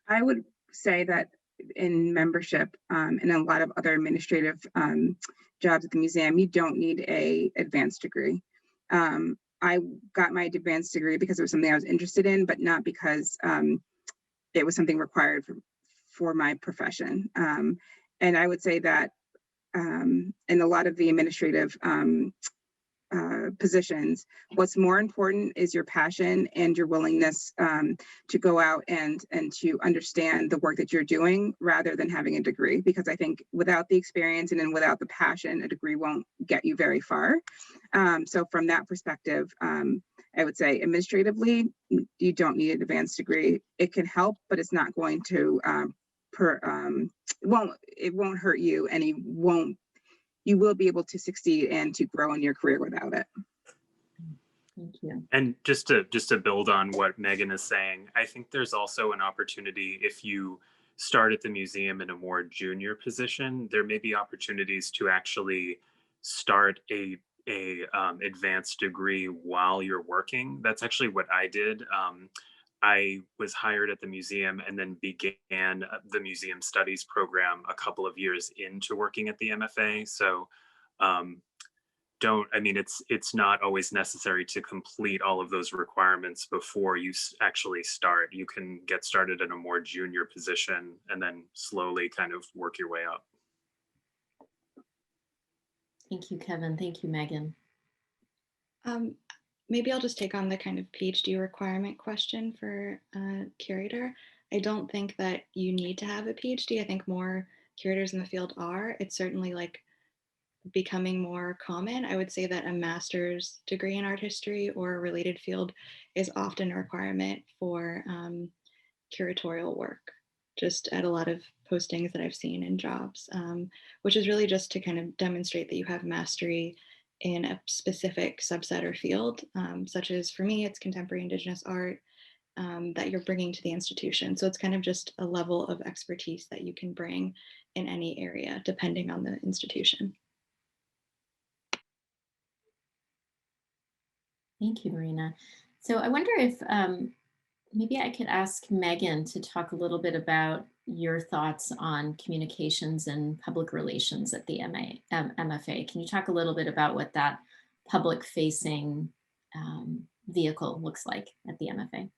I would say that in membership and a lot of other administrative jobs at the museum, you don't need an advanced degree. I got my advanced degree because it was something I was interested in, but not because it was something required for my profession. And I would say that in a lot of the administrative positions, what's more important is your passion and your willingness to go out and to understand the work that you're doing, rather than having a degree. Because I think without the experience and then without the passion, a degree won't get you very far. So from that perspective, I would say administratively, you don't need an advanced degree. It can help, but it's not going to it won't hurt you, and you will be able to succeed and to grow in your career without it. Thank you. And just to build on what Megan is saying, I think there's also an opportunity, if you start at the museum in a more junior position, there may be opportunities to actually start a advanced degree while you're working. That's actually what I did. I was hired at the museum and then began the museum studies program a couple of years into working at the MFA. So it's not always necessary to complete all of those requirements before you actually start. You can get started in a more junior position and then slowly kind of work your way up. Thank you, Kevin. Thank you, Megan. Maybe I'll just take on the kind of PhD requirement question for curator. I don't think that you need to have a PhD. I think more curators in the field are. It's certainly like becoming more common. I would say that a master's degree in art history or a related field is often a requirement for curatorial work, just at a lot of postings that I've seen in jobs, which is really just to kind of demonstrate that you have mastery in a specific subset or field, such as for me, it's contemporary Indigenous art, that you're bringing to the institution. So it's kind of just a level of expertise that you can bring in any area, depending on the institution. Thank you, Marina. So I wonder if maybe I could ask Megan to talk a little bit about your thoughts on communications and public relations at the MFA. Can you talk a little bit about what that public-facing vehicle looks like at the MFA?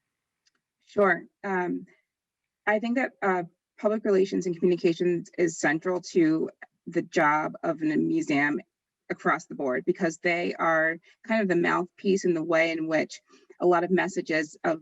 Sure. I think that public relations and communications is central to the job of a museum across the board, because they are kind of the mouthpiece in the way in which a lot of messages of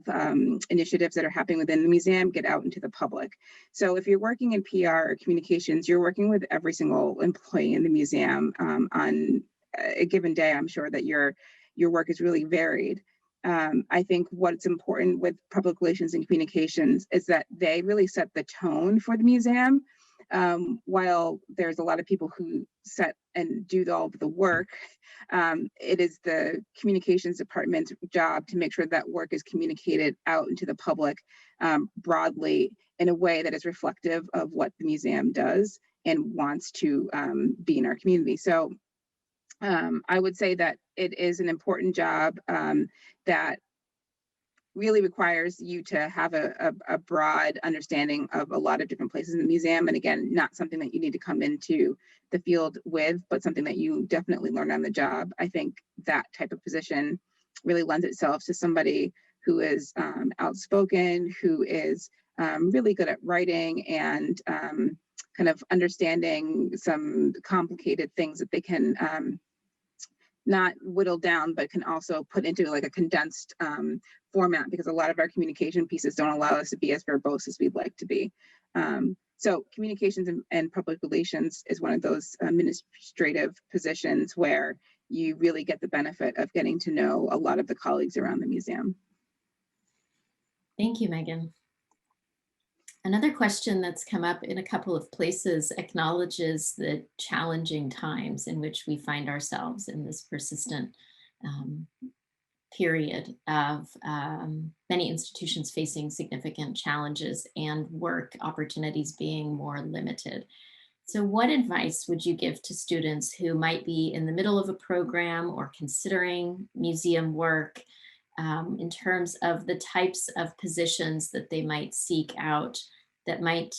initiatives that are happening within the museum get out into the public. So if you're working in PR or communications, you're working with every single employee in the museum on a given day. I'm sure that your work is really varied. I think what's important with public relations and communications is that they really set the tone for the museum. While there's a lot of people who set and do all of the work, it is the communications department's job to make sure that work is communicated out into the public broadly in a way that is reflective of what the museum does and wants to be in our community. So I would say that it is an important job that really requires you to have a broad understanding of a lot of different places in the museum. And again, not something that you need to come into the field with, but something that you definitely learn on the job. I think that type of position really lends itself to somebody who is outspoken, who is really good at writing and kind of understanding some complicated things that they can not whittle down, but can also put into like a condensed format, because a lot of our communication pieces don't allow us to be as verbose as we'd like to be. So communications and public relations is one of those administrative positions where you really get the benefit of getting to know a lot of the colleagues around the museum. Thank you, Megan. Another question that's come up in a couple of places acknowledges the challenging times in which we find ourselves in this persistent period of many institutions facing significant challenges and work opportunities being more limited. So what advice would you give to students who might be in the middle of a program or considering museum work in terms of the types of positions that they might seek out that might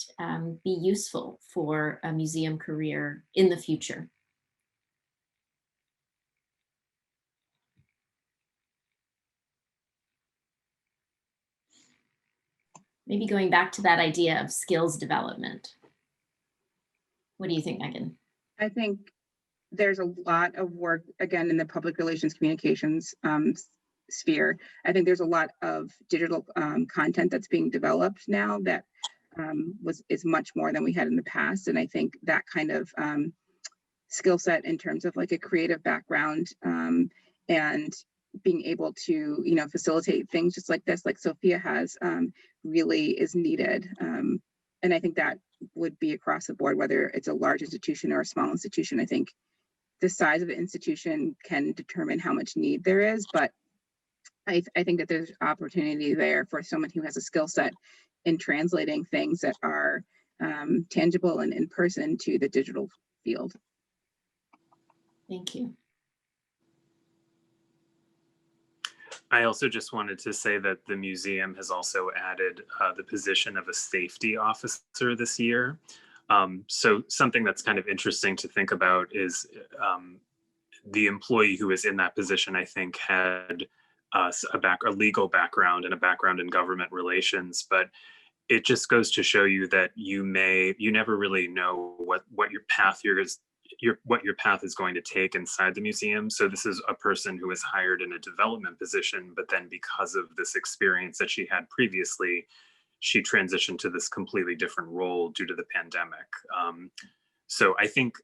be useful for a museum career in the future? Maybe going back to that idea of skills development. What do you think, Megan? I think there's a lot of work, again, in the public relations communications sphere. I think there's a lot of digital content that's being developed now that is much more than we had in the past. And I think that kind of skill set in terms of like a creative background and being able to, facilitate things just like this, like Sophia has, really is needed. And I think that would be across the board, whether it's a large institution or a small institution. I think the size of the institution can determine how much need there is, but I think that there's opportunity there for someone who has a skill set in translating things that are tangible and in person to the digital field. Thank you. I also just wanted to say that the museum has also added the position of a safety officer this year. So something that's kind of interesting to think about is the employee who is in that position, I think, had a legal background and a background in government relations, but it just goes to show you that you never really know what your path is going to take inside the museum. So this is a person who was hired in a development position, but then because of this experience that she had previously, she transitioned to this completely different role due to the pandemic. So I think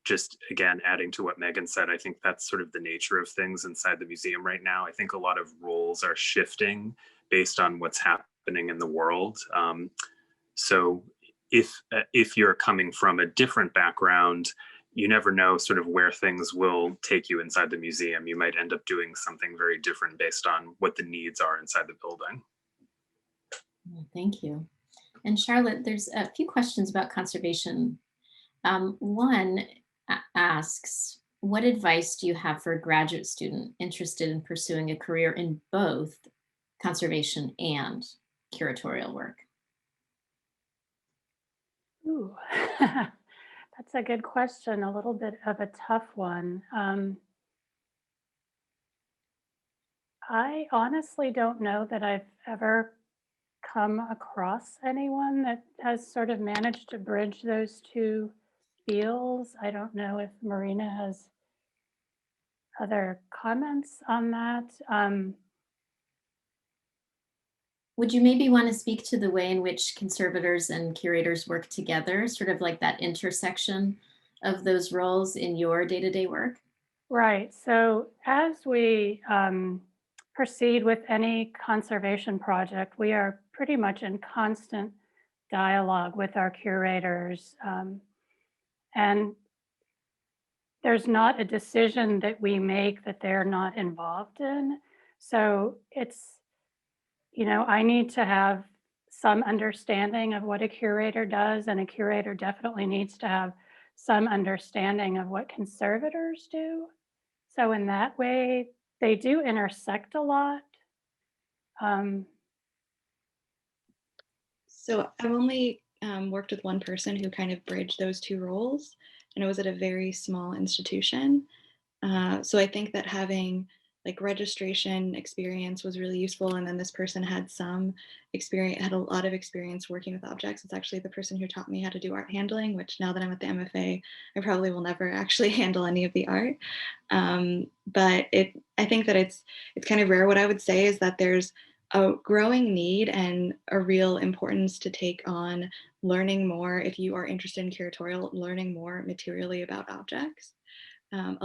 just again, adding to what Megan said, I think that's sort of the nature of things inside the museum right now. I think a lot of roles are shifting based on what's happening in the world. So if you're coming from a different background, you never know sort of where things will take you inside the museum. You might end up doing something very different based on what the needs are inside the building. Well, thank you. And Charlotte, there's a few questions about conservation. One asks, what advice do you have for a graduate student interested in pursuing a career in both conservation and curatorial work? Ooh, that's a good question, a little bit of a tough one. I honestly don't know that I've ever come across anyone that has sort of managed to bridge those two fields. I don't know if Marina has other comments on that. Would you maybe want to speak to the way in which conservators and curators work together, sort of like that intersection of those roles in your day-to-day work? Right. So as we proceed with any conservation project, we are pretty much in constant dialogue with our curators. And there's not a decision that we make that they're not involved in. So it's, I need to have some understanding of what a curator does, and a curator definitely needs to have some understanding of what conservators do. So in that way, they do intersect a lot. So I've only worked with one person who kind of bridged those two roles, and it was at a very small institution. So I think that having like registration experience was really useful. And then this person had some experience, had a lot of experience working with objects. It's actually the person who taught me how to do art handling, which now that I'm at the MFA, I probably will never actually handle any of the art. But I think that it's kind of rare. What I would say is that there's a growing need and a real importance to take on learning more, if you are interested in curatorial, learning more materially about objects. I'm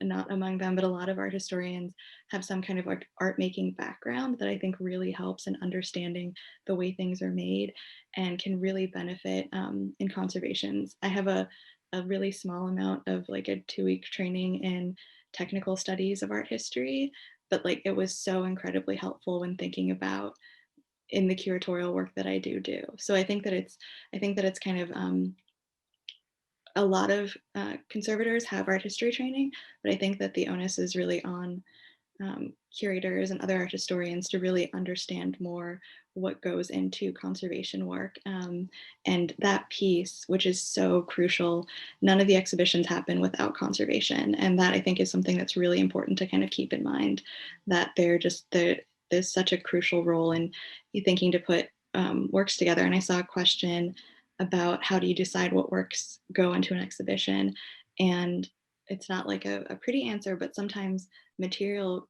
not among them, but a lot of art historians have some kind of like art making background that I think really helps in understanding the way things are made and can really benefit in conservations. I have a really small amount of like a 2-week training in technical studies of art history, but like it was so incredibly helpful when thinking about in the curatorial work that I do. So I think that it's kind of a lot of conservators have art history training, but I think that the onus is really on curators and other art historians to really understand more what goes into conservation work. And that piece, which is so crucial, none of the exhibitions happen without conservation. And that I think is something that's really important to kind of keep in mind, that there's such a crucial role in thinking to put works together. And I saw a question about how do you decide what works go into an exhibition, and it's not like a pretty answer, but sometimes material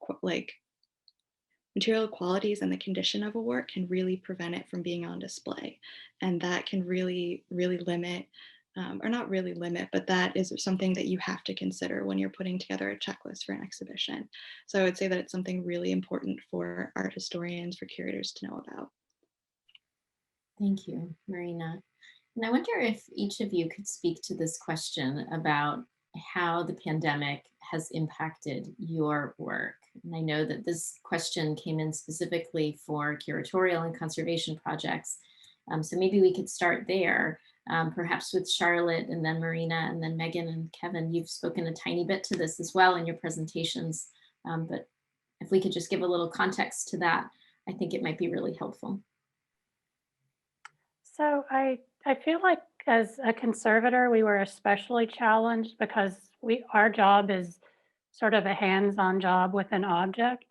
qualities and the condition of a work can really prevent it from being on display, and that can really limit or not really limit, but that is something that you have to consider when you're putting together a checklist for an exhibition. So I would say that it's something really important for art historians, for curators to know about. Thank you, Marina. And I wonder if each of you could speak to this question about how the pandemic has impacted your work. And I know that this question came in specifically for curatorial and conservation projects. So maybe we could start there, perhaps with Charlotte and then Marina and then Megan and Kevin. You've spoken a tiny bit to this as well in your presentations, but if we could just give a little context to that, I think it might be really helpful. So I feel like as a conservator, we were especially challenged because our job is sort of a hands-on job with an object.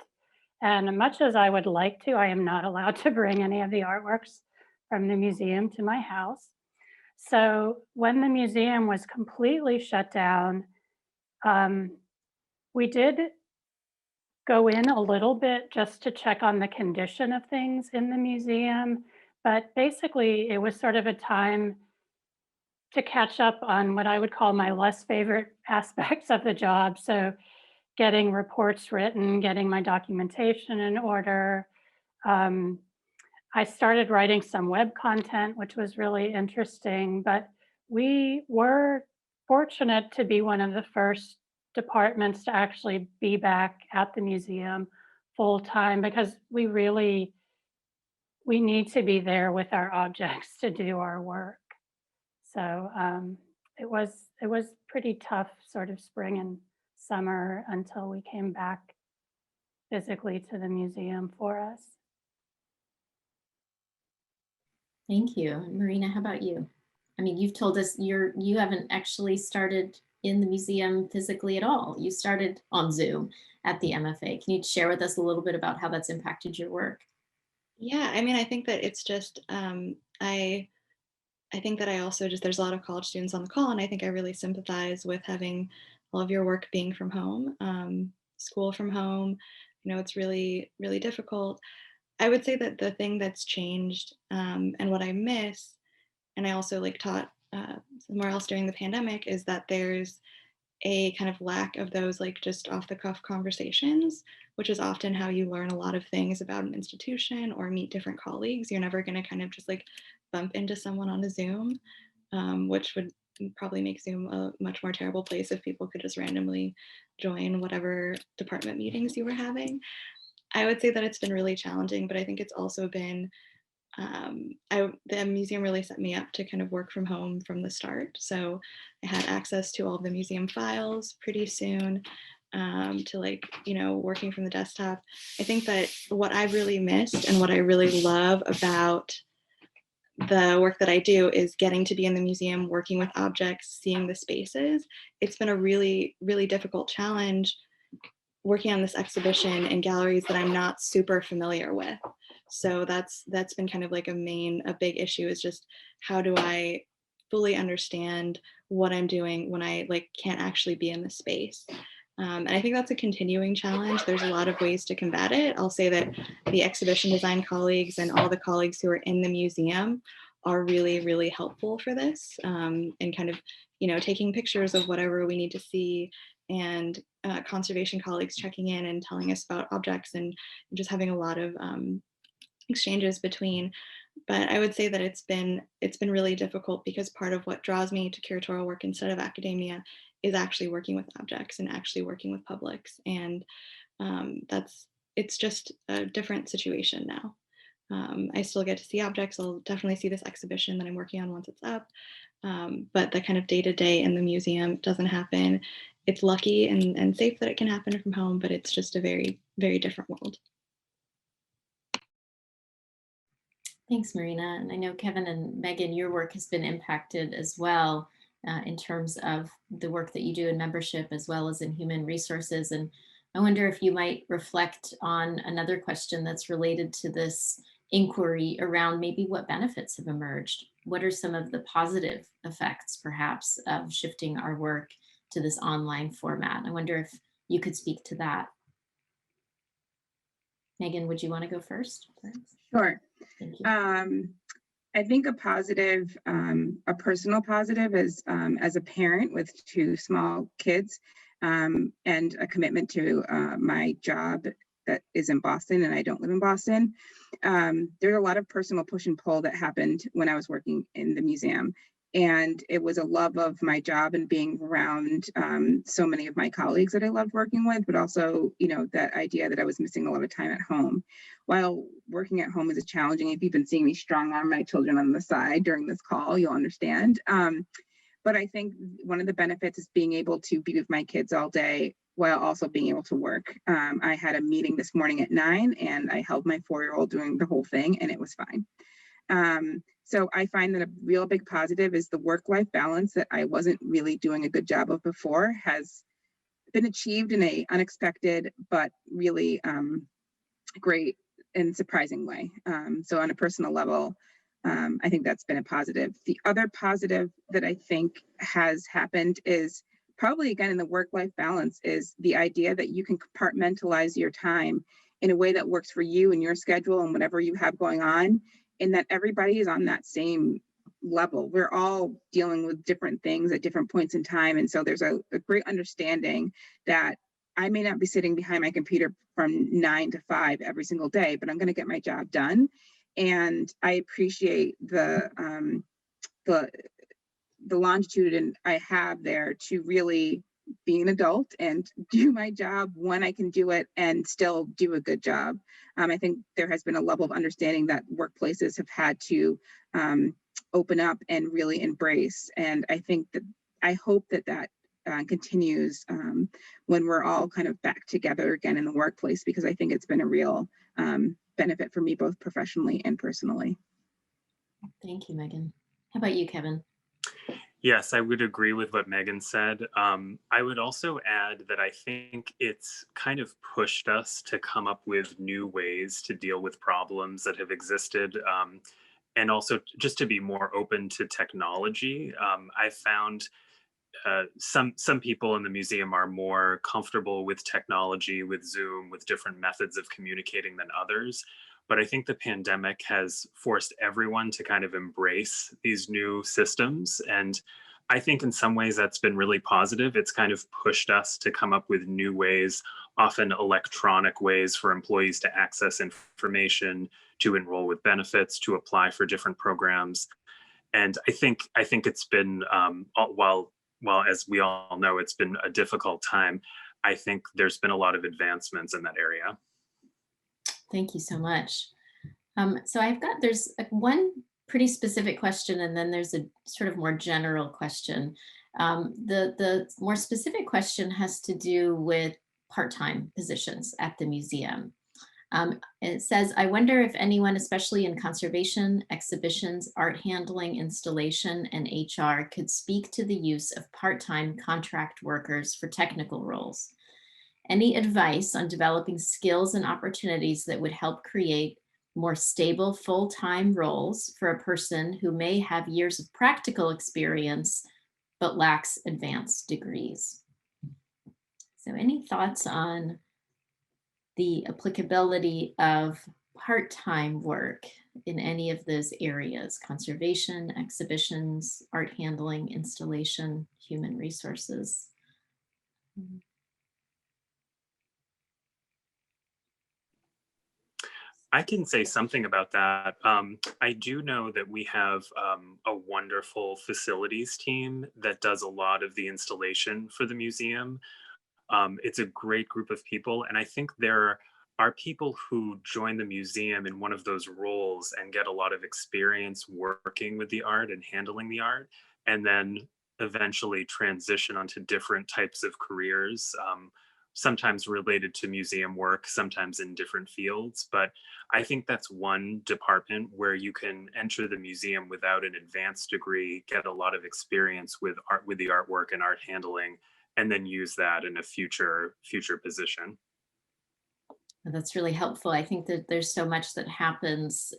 And much as I would like to, I am not allowed to bring any of the artworks from the museum to my house. So when the museum was completely shut down, we did go in a little bit just to check on the condition of things in the museum. But basically, it was sort of a time to catch up on what I would call my less favorite aspects of the job. So getting reports written, getting my documentation in order. I started writing some web content, which was really interesting, but we were fortunate to be one of the first departments to actually be back at the museum full time, because we need to be there with our objects to do our work. So it was pretty tough sort of spring and summer until we came back physically to the museum for us. Thank you. And Marina, how about you? I mean, you've told us you haven't actually started in the museum physically at all. You started on Zoom at the MFA. Can you share with us a little bit about how that's impacted your work? Yeah, I mean, I think that it's just, I think that I also just, there's a lot of college students on the call, and I think I really sympathize with having all of your work being from home, school from home. You know, it's really, really difficult. I would say that the thing that's changed, and what I miss, and I also like taught somewhere else during the pandemic, is that there's a kind of lack of those like just off the cuff conversations, which is often how you learn a lot of things about an institution or meet different colleagues. You're never going to kind of just like bump into someone on a Zoom, which would probably make Zoom a much more terrible place if people could just randomly join whatever department meetings you were having. I would say that it's been really challenging, but I think it's also been the museum really set me up to kind of work from home from the start. So I had access to all the museum files pretty soon, to like, you know, working from the desktop. I think that what I really missed and what I really love about the work that I do is getting to be in the museum, working with objects, seeing the spaces. It's been a really, really difficult challenge working on this exhibition in galleries that I'm not super familiar with. So that's been kind of like a big issue, is just how do I fully understand what I'm doing when I like can't actually be in the space. And I think that's a continuing challenge. There's a lot of ways to combat it. I'll say that the exhibition design colleagues and all the colleagues who are in the museum are really, really helpful for this, and kind of, you know, taking pictures of whatever we need to see, and conservation colleagues checking in and telling us about objects, and just having a lot of exchanges between. But I would say that it's been really difficult, because part of what draws me to curatorial work instead of academia is actually working with objects and actually working with publics, and it's just a different situation now. I still get to see objects. I'll definitely see this exhibition that I'm working on once it's up, but the kind of day-to-day in the museum doesn't happen. It's lucky and safe that it can happen from home, but it's just a very, very different world. Thanks, Marina. And I know Kevin and Megan, your work has been impacted as well, in terms of the work that you do in membership as well as in human resources. And I wonder if you might reflect on another question that's related to this inquiry around maybe what benefits have emerged. What are some of the positive effects, perhaps, of shifting our work to this online format? I wonder if you could speak to that. Megan, would you want to go first? Sure. Thank you. I think a positive, a personal positive is, as a parent with 2 small kids, and a commitment to my job that is in Boston, and I don't live in Boston. There's a lot of personal push and pull that happened when I was working in the museum. And it was a love of my job and being around so many of my colleagues that I loved working with, but also, you know, that idea that I was missing a lot of time at home. While working at home is challenging, if you've been seeing me strong arm my children on the side during this call, you'll understand. But I think one of the benefits is being able to be with my kids all day while also being able to work. I had a meeting this morning at 9, and I held my 4-year-old doing the whole thing, and it was fine. So I find that a real big positive is the work-life balance that I wasn't really doing a good job of before has been achieved in a unexpected but really great and surprising way. So on a personal level, I think that's been a positive. The other positive that I think has happened is probably, again, in the work-life balance, is the idea that you can compartmentalize your time in a way that works for you and your schedule and whatever you have going on, and that everybody is on that same level. We're all dealing with different things at different points in time. And so there's a great understanding that I may not be sitting behind my computer from 9 to 5 every single day, but I'm going to get my job done. And I appreciate the longitude and I have there to really be an adult and do my job when I can do it and still do a good job. I think there has been a level of understanding that workplaces have had to open up and really embrace. And I think that I hope that continues when we're all kind of back together again in the workplace, because I think it's been a real benefit for me, both professionally and personally. Thank you, Megan. How about you, Kevin? Yes, I would agree with what Megan said. I would also add that I think it's kind of pushed us to come up with new ways to deal with problems that have existed, and also just to be more open to technology. I found some people in the museum are more comfortable with technology, with Zoom, with different methods of communicating than others. But I think the pandemic has forced everyone to kind of embrace these new systems. And I think in some ways that's been really positive. It's kind of pushed us to come up with new ways, often electronic ways for employees to access information, to enroll with benefits, to apply for different programs. And I think it's been, while as we all know, it's been a difficult time, I think there's been a lot of advancements in that area. Thank you so much. So there's one pretty specific question, and then there's a sort of more general question. The more specific question has to do with part-time positions at the museum. It says, I wonder if anyone, especially in conservation, exhibitions, art handling, installation, and HR, could speak to the use of part-time contract workers for technical roles. Any advice on developing skills and opportunities that would help create more stable full-time roles for a person who may have years of practical experience but lacks advanced degrees? So any thoughts on the applicability of part-time work in any of those areas: conservation, exhibitions, art handling, installation, human resources? I can say something about that. I do know that we have a wonderful facilities team that does a lot of the installation for the museum. It's a great group of people, and I think there are people who join the museum in one of those roles and get a lot of experience working with the art and handling the art, and then eventually transition onto different types of careers, sometimes related to museum work, sometimes in different fields. But I think that's one department where you can enter the museum without an advanced degree, get a lot of experience with art, with the artwork and art handling, and then use that in a future position. That's really helpful. I think that there's so much that happens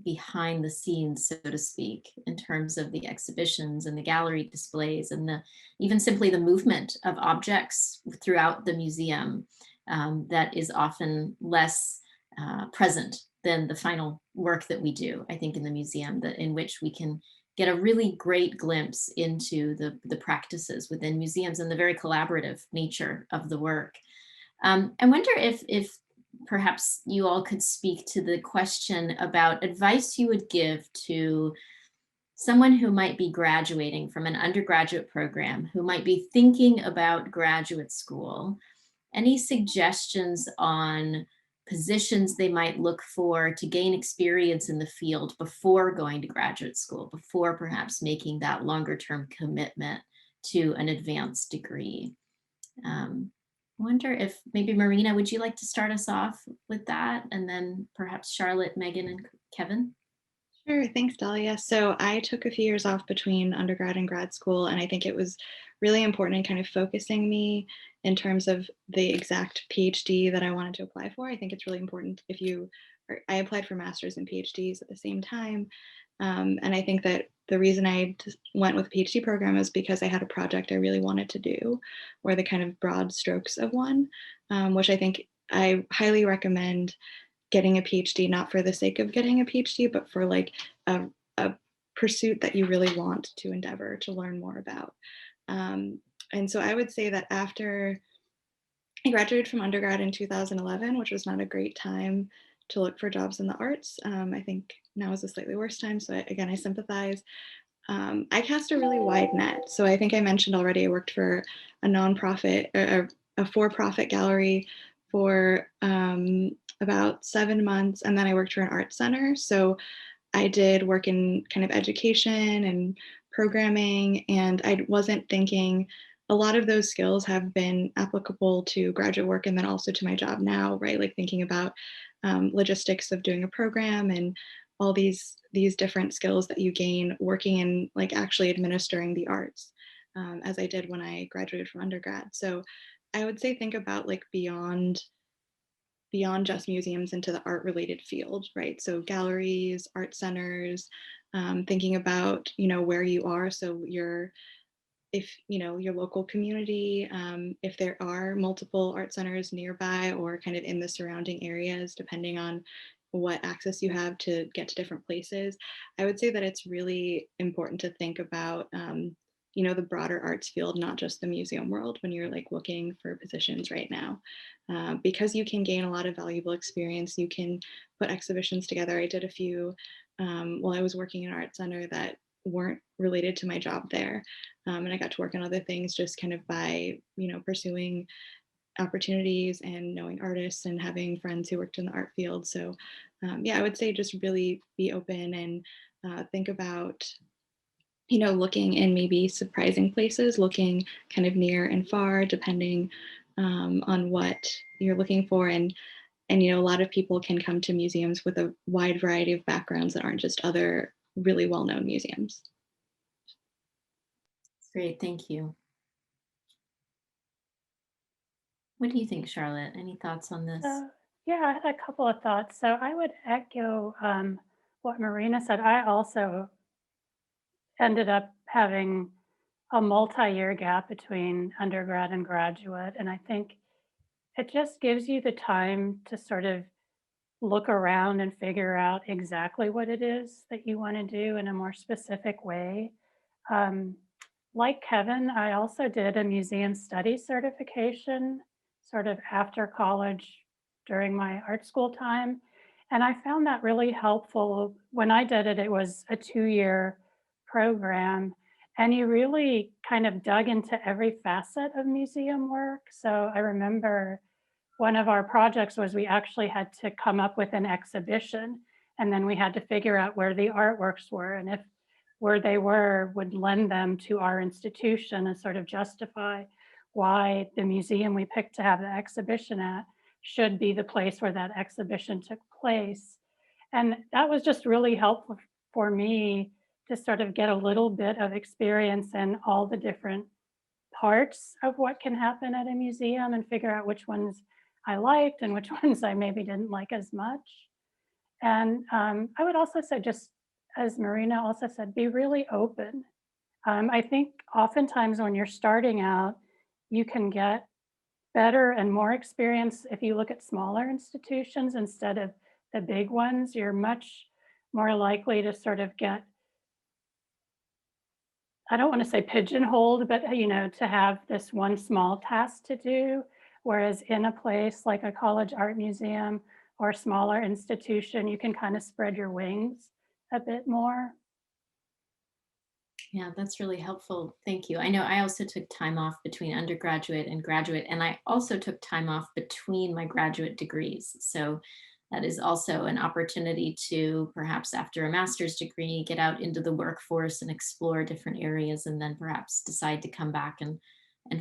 behind the scenes, so to speak, in terms of the exhibitions and the gallery displays and even simply the movement of objects throughout the museum that is often less present than the final work that we do, I think, in the museum, in which we can get a really great glimpse into the practices within museums and the very collaborative nature of the work. I wonder if perhaps you all could speak to the question about advice you would give to someone who might be graduating from an undergraduate program, who might be thinking about graduate school. Any suggestions on positions they might look for to gain experience in the field before going to graduate school, before perhaps making that longer term commitment to an advanced degree? I wonder if maybe Marina, would you like to start us off with that? And then perhaps Charlotte, Megan, and Kevin? Sure, thanks, Dahlia. So I took a few years off between undergrad and grad school, and I think it was really important in kind of focusing me in terms of the exact PhD that I wanted to apply for. I think it's really important I applied for master's and PhDs at the same time. And I think that the reason I went with a PhD program is because I had a project I really wanted to do, or the kind of broad strokes of one, which I think I highly recommend getting a PhD, not for the sake of getting a PhD, but for like a pursuit that you really want to endeavor to learn more about. And so I would say that after I graduated from undergrad in 2011, which was not a great time to look for jobs in the arts. I think now is a slightly worse time. So again, I sympathize. I cast a really wide net. So I think I mentioned already, I worked for a nonprofit, a for-profit gallery for about 7 months. And then I worked for an art center. So I did work in kind of education and programming, and I wasn't thinking, a lot of those skills have been applicable to graduate work and then also to my job now, right? Like thinking about logistics of doing a program and all these different skills that you gain working in like actually administering the arts, as I did when I graduated from undergrad. So I would say think about like beyond just museums into the art related field, right? So galleries, art centers, thinking about, where you are. So your local community, if there are multiple art centers nearby or kind of in the surrounding areas, depending on what access you have to get to different places. I would say that it's really important to think about the broader arts field, not just the museum world, when you're like looking for positions right now, because you can gain a lot of valuable experience. You can put exhibitions together. I did a few while I was working in an art center that weren't related to my job there, and I got to work on other things just kind of by pursuing opportunities and knowing artists and having friends who worked in the art field. So I would say just really be open and think about looking in maybe surprising places, looking kind of near and far, depending on what you're looking for. And a lot of people can come to museums with a wide variety of backgrounds that aren't just other really well-known museums. Great, thank you. What do you think, Charlotte? Any thoughts on this? Yeah, I had a couple of thoughts. So I would echo what Marina said. I also ended up having a multi-year gap between undergrad and graduate. And I think it just gives you the time to sort of look around and figure out exactly what it is that you want to do in a more specific way. Like Kevin, I also did a museum studies certification sort of after college during my art school time. And I found that really helpful. When I did it, it was a 2-year program, and you really kind of dug into every facet of museum work. So I remember one of our projects was we actually had to come up with an exhibition, and then we had to figure out where the artworks were and if where they were would lend them to our institution and sort of justify why the museum we picked to have the exhibition at should be the place where that exhibition took place. And that was just really helpful for me to sort of get a little bit of experience in all the different parts of what can happen at a museum and figure out which ones I liked and which ones I maybe didn't like as much. And I would also say, just as Marina also said, be really open. I think oftentimes when you're starting out, you can get better and more experience if you look at smaller institutions instead of the big ones. You're much more likely to sort of get, I don't want to say pigeonholed, but to have this one small task to do. Whereas in a place like a college art museum or a smaller institution, you can kind of spread your wings a bit more. Yeah, that's really helpful. Thank you. I know I also took time off between undergraduate and graduate, and I also took time off between my graduate degrees. So that is also an opportunity to perhaps after a master's degree, get out into the workforce and explore different areas, and then perhaps decide to come back and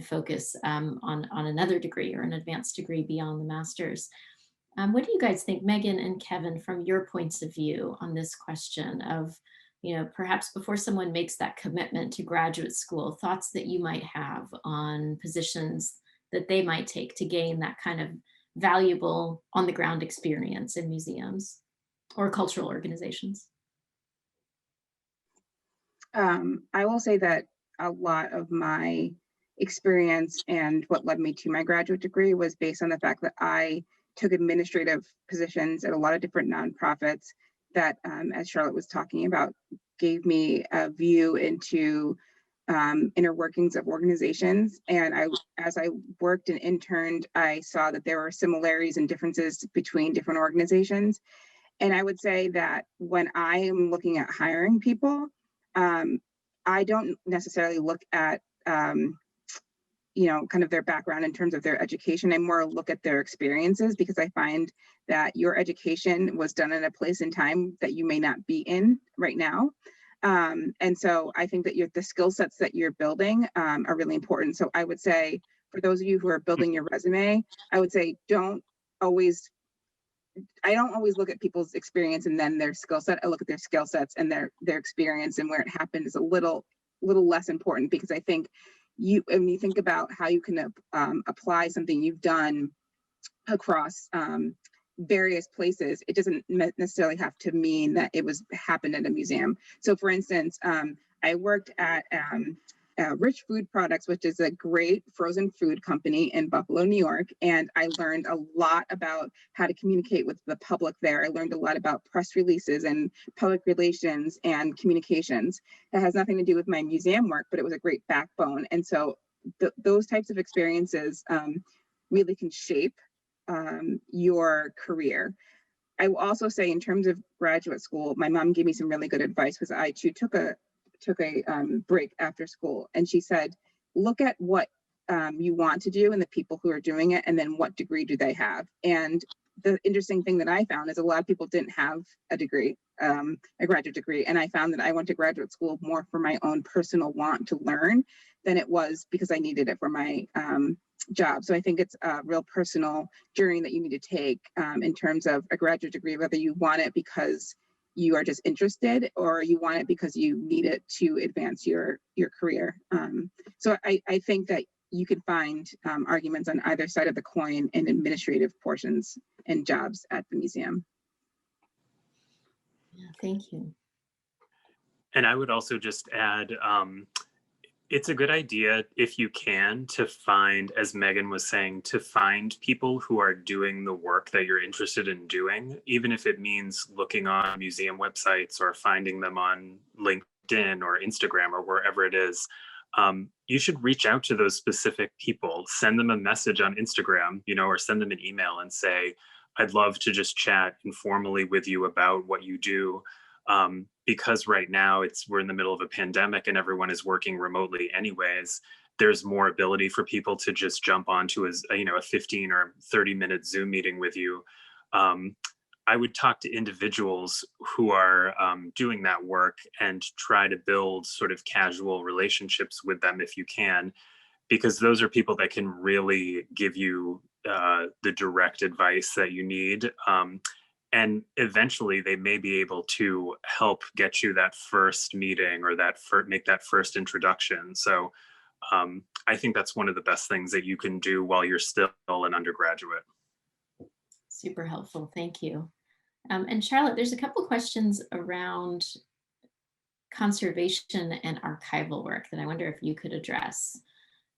focus on another degree or an advanced degree beyond the master's. What do you guys think, Megan and Kevin, from your points of view on this question of, perhaps before someone makes that commitment to graduate school, thoughts that you might have on positions that they might take to gain that kind of valuable on the ground experience in museums or cultural organizations? I will say that a lot of my experience and what led me to my graduate degree was based on the fact that I took administrative positions at a lot of different nonprofits that, as Charlotte was talking about, gave me a view into inner workings of organizations. And as I worked and interned, I saw that there were similarities and differences between different organizations. And I would say that when I am looking at hiring people, I don't necessarily look at kind of their background in terms of their education. I more look at their experiences, because I find that your education was done in a place and time that you may not be in right now. And so I think that the skill sets that you're building are really important. So I would say, for those of you who are building your resume, I would say I don't always look at people's experience and then their skill set. I look at their skill sets and their experience, and where it happened is a little less important, because I think when you think about how you can apply something you've done across various places, it doesn't necessarily have to mean that it happened at a museum. So for instance, I worked at Rich Food Products, which is a great frozen food company in Buffalo, New York. And I learned a lot about how to communicate with the public there. I learned a lot about press releases and public relations and communications. That has nothing to do with my museum work, but it was a great backbone. And so those types of experiences really can shape your career. I will also say, in terms of graduate school, my mom gave me some really good advice, because I too took a break after school, and she said, look at what you want to do and the people who are doing it, and then what degree do they have. And the interesting thing that I found is a lot of people didn't have a degree, a graduate degree, and I found that I went to graduate school more for my own personal want to learn than it was because I needed it for my job. So I think it's a real personal journey that you need to take in terms of a graduate degree, whether you want it because you are just interested or you want it because you need it to advance your career. So I think that you can find arguments on either side of the coin in administrative portions and jobs at the museum. Yeah, thank you. And I would also just add, it's a good idea, if you can, to find, as Megan was saying, to find people who are doing the work that you're interested in doing, even if it means looking on museum websites or finding them on LinkedIn or Instagram or wherever it is. You should reach out to those specific people, send them a message on Instagram, or send them an email and say, I'd love to just chat informally with you about what you do. Because right now we're in the middle of a pandemic and everyone is working remotely anyways, there's more ability for people to just jump onto a 15 or 30-minute Zoom meeting with you. I would talk to individuals who are doing that work and try to build sort of casual relationships with them if you can, because those are people that can really give you the direct advice that you need. And eventually they may be able to help get you that first meeting or make that first introduction. So I think that's one of the best things that you can do while you're still an undergraduate. Super helpful, thank you. And Charlotte, there's a couple questions around conservation and archival work that I wonder if you could address.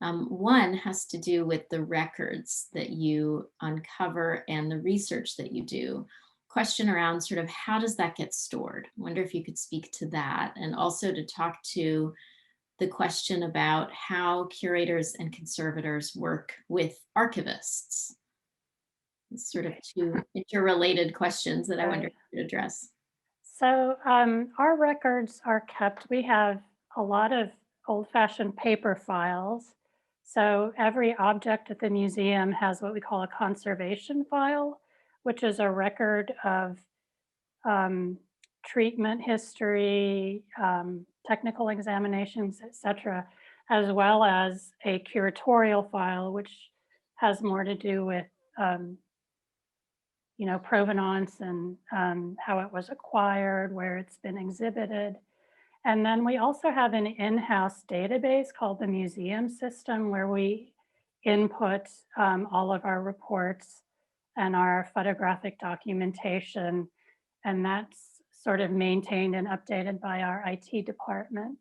One has to do with the records that you uncover and the research that you do. Question around sort of how does that get stored? I wonder if you could speak to that, and also to talk to the question about how curators and conservators work with archivists. It's sort of two interrelated questions that I wonder if you could address. So our records are kept, we have a lot of old-fashioned paper files. So every object at the museum has what we call a conservation file, which is a record of treatment history, technical examinations, etc., as well as a curatorial file, which has more to do with provenance and how it was acquired, where it's been exhibited. And then we also have an in-house database called the Museum System, where we input all of our reports and our photographic documentation, and that's sort of maintained and updated by our IT department.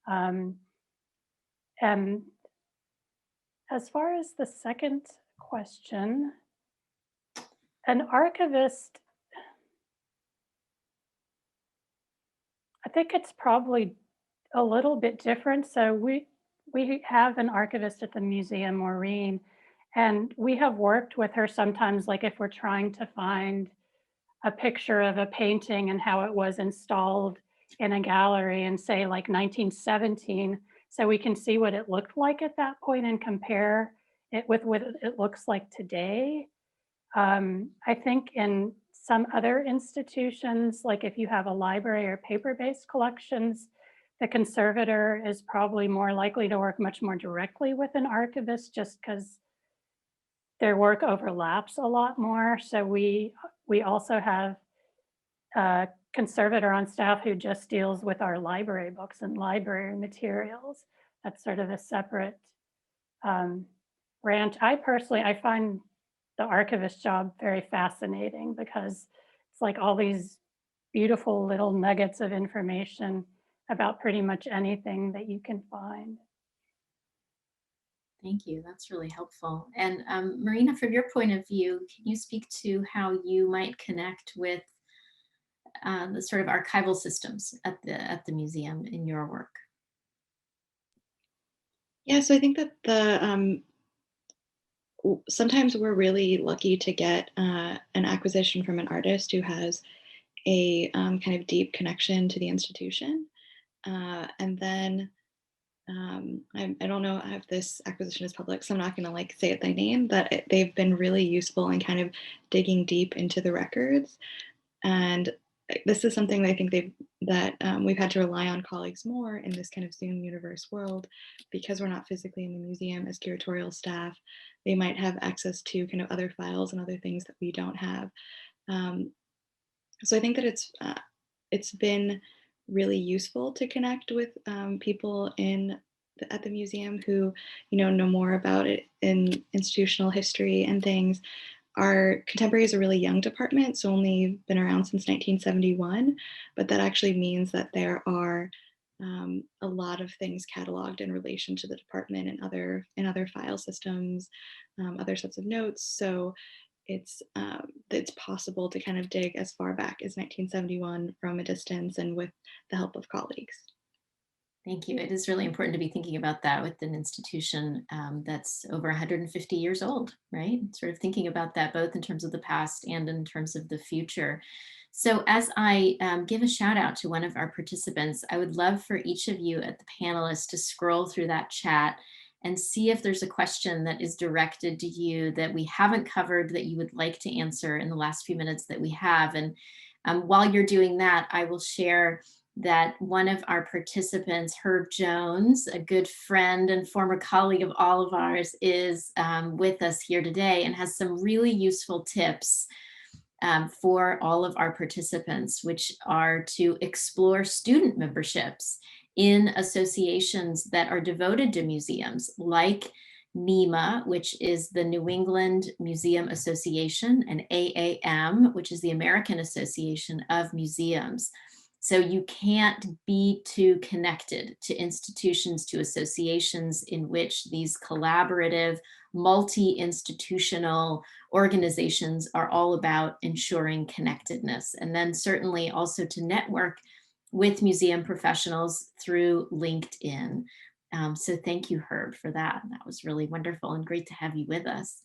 And as far as the second question, an archivist, I think it's probably a little bit different. So we have an archivist at the museum, Maureen, and we have worked with her sometimes, like if we're trying to find a picture of a painting and how it was installed in a gallery in, say, like 1917, so we can see what it looked like at that point and compare it with what it looks like today. I think in some other institutions, like if you have a library or paper-based collections, the conservator is probably more likely to work much more directly with an archivist just because their work overlaps a lot more. So we also have a conservator on staff who just deals with our library books and library materials. That's sort of a separate branch. I find the archivist job very fascinating because it's like all these beautiful little nuggets of information about pretty much anything that you can find. Thank you. That's really helpful. And Marina, from your point of view, can you speak to how you might connect with the sort of archival systems at the museum in your work? Yeah, so I think that sometimes we're really lucky to get an acquisition from an artist who has a kind of deep connection to the institution. And then I don't know if this acquisition is public, so I'm not going to like say it by name, but they've been really useful in kind of digging deep into the records. And this is something that I think we've had to rely on colleagues more in this kind of Zoom universe world, because we're not physically in the museum as curatorial staff. They might have access to kind of other files and other things that we don't have. So I think that it's been really useful to connect with people at the museum who know more about it in institutional history and things. Our contemporary is a really young department, so only been around since 1971, but that actually means that there are a lot of things cataloged in relation to the department and other file systems, other sets of notes. So it's possible to kind of dig as far back as 1971 from a distance and with the help of colleagues. Thank you. It is really important to be thinking about that with an institution that's over 150 years old, right? Sort of thinking about that both in terms of the past and in terms of the future. So as I give a shout out to one of our participants, I would love for each of you at the panelists to scroll through that chat and see if there's a question that is directed to you that we haven't covered that you would like to answer in the last few minutes that we have. And while you're doing that, I will share that one of our participants, Herb Jones, a good friend and former colleague of all of ours, is with us here today and has some really useful tips for all of our participants, which are to explore student memberships in associations that are devoted to museums, like NEMA, which is the New England Museum Association, and AAM, which is the American Association of Museums. So you can't be too connected to institutions, to associations in which these collaborative, multi-institutional organizations are all about ensuring connectedness. And then certainly also to network with museum professionals through LinkedIn. So thank you, Herb, for that. That was really wonderful and great to have you with us.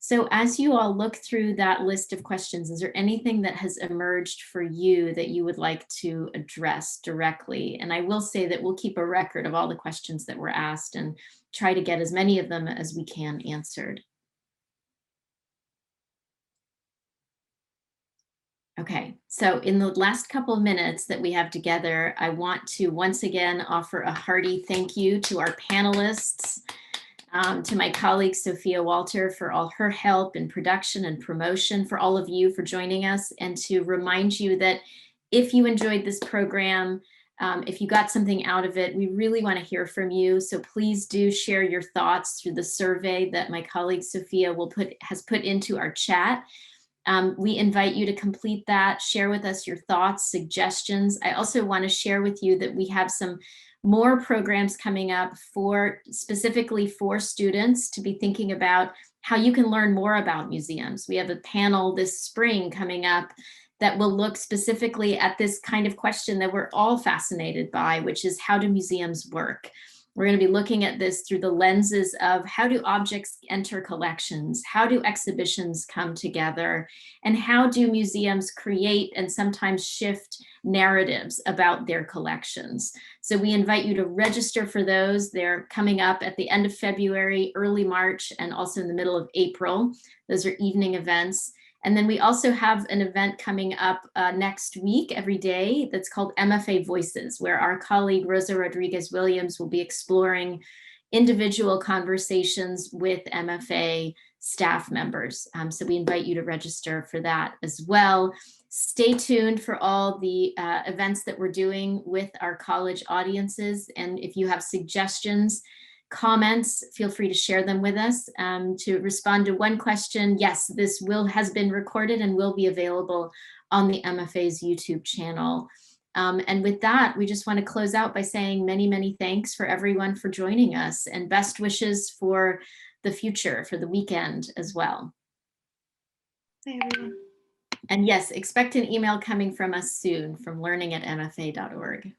So as you all look through that list of questions, is there anything that has emerged for you that you would like to address directly? And I will say that we'll keep a record of all the questions that were asked and try to get as many of them as we can answered. Okay, so in the last couple of minutes that we have together, I want to once again offer a hearty thank you to our panelists, to my colleague Sophia Walter for all her help in production and promotion, for all of you for joining us, and to remind you that if you enjoyed this program, if you got something out of it, we really want to hear from you. So please do share your thoughts through the survey that my colleague Sophia has put into our chat. We invite you to complete that, share with us your thoughts, suggestions. I also want to share with you that we have some more programs coming up specifically for students to be thinking about how you can learn more about museums. We have a panel this spring coming up that will look specifically at this kind of question that we're all fascinated by, which is how do museums work? We're going to be looking at this through the lenses of how do objects enter collections? How do exhibitions come together? And how do museums create and sometimes shift narratives about their collections? So we invite you to register for those. They're coming up at the end of February, early March, and also in the middle of April. Those are evening events. And then we also have an event coming up next week, every day, that's called Mfa Voices, where our colleague Rosa Rodriguez-Williams will be exploring individual conversations with MFA staff members. So we invite you to register for that as well. Stay tuned for all the events that we're doing with our college audiences. And if you have suggestions, comments, feel free to share them with us. To respond to one question, yes, this has been recorded and will be available on the MFA's YouTube channel. And with that, we just want to close out by saying many, many thanks for everyone for joining us, and best wishes for the future, for the weekend as well. Bye, everyone. And yes, expect an email coming from us soon from learning@mfa.org.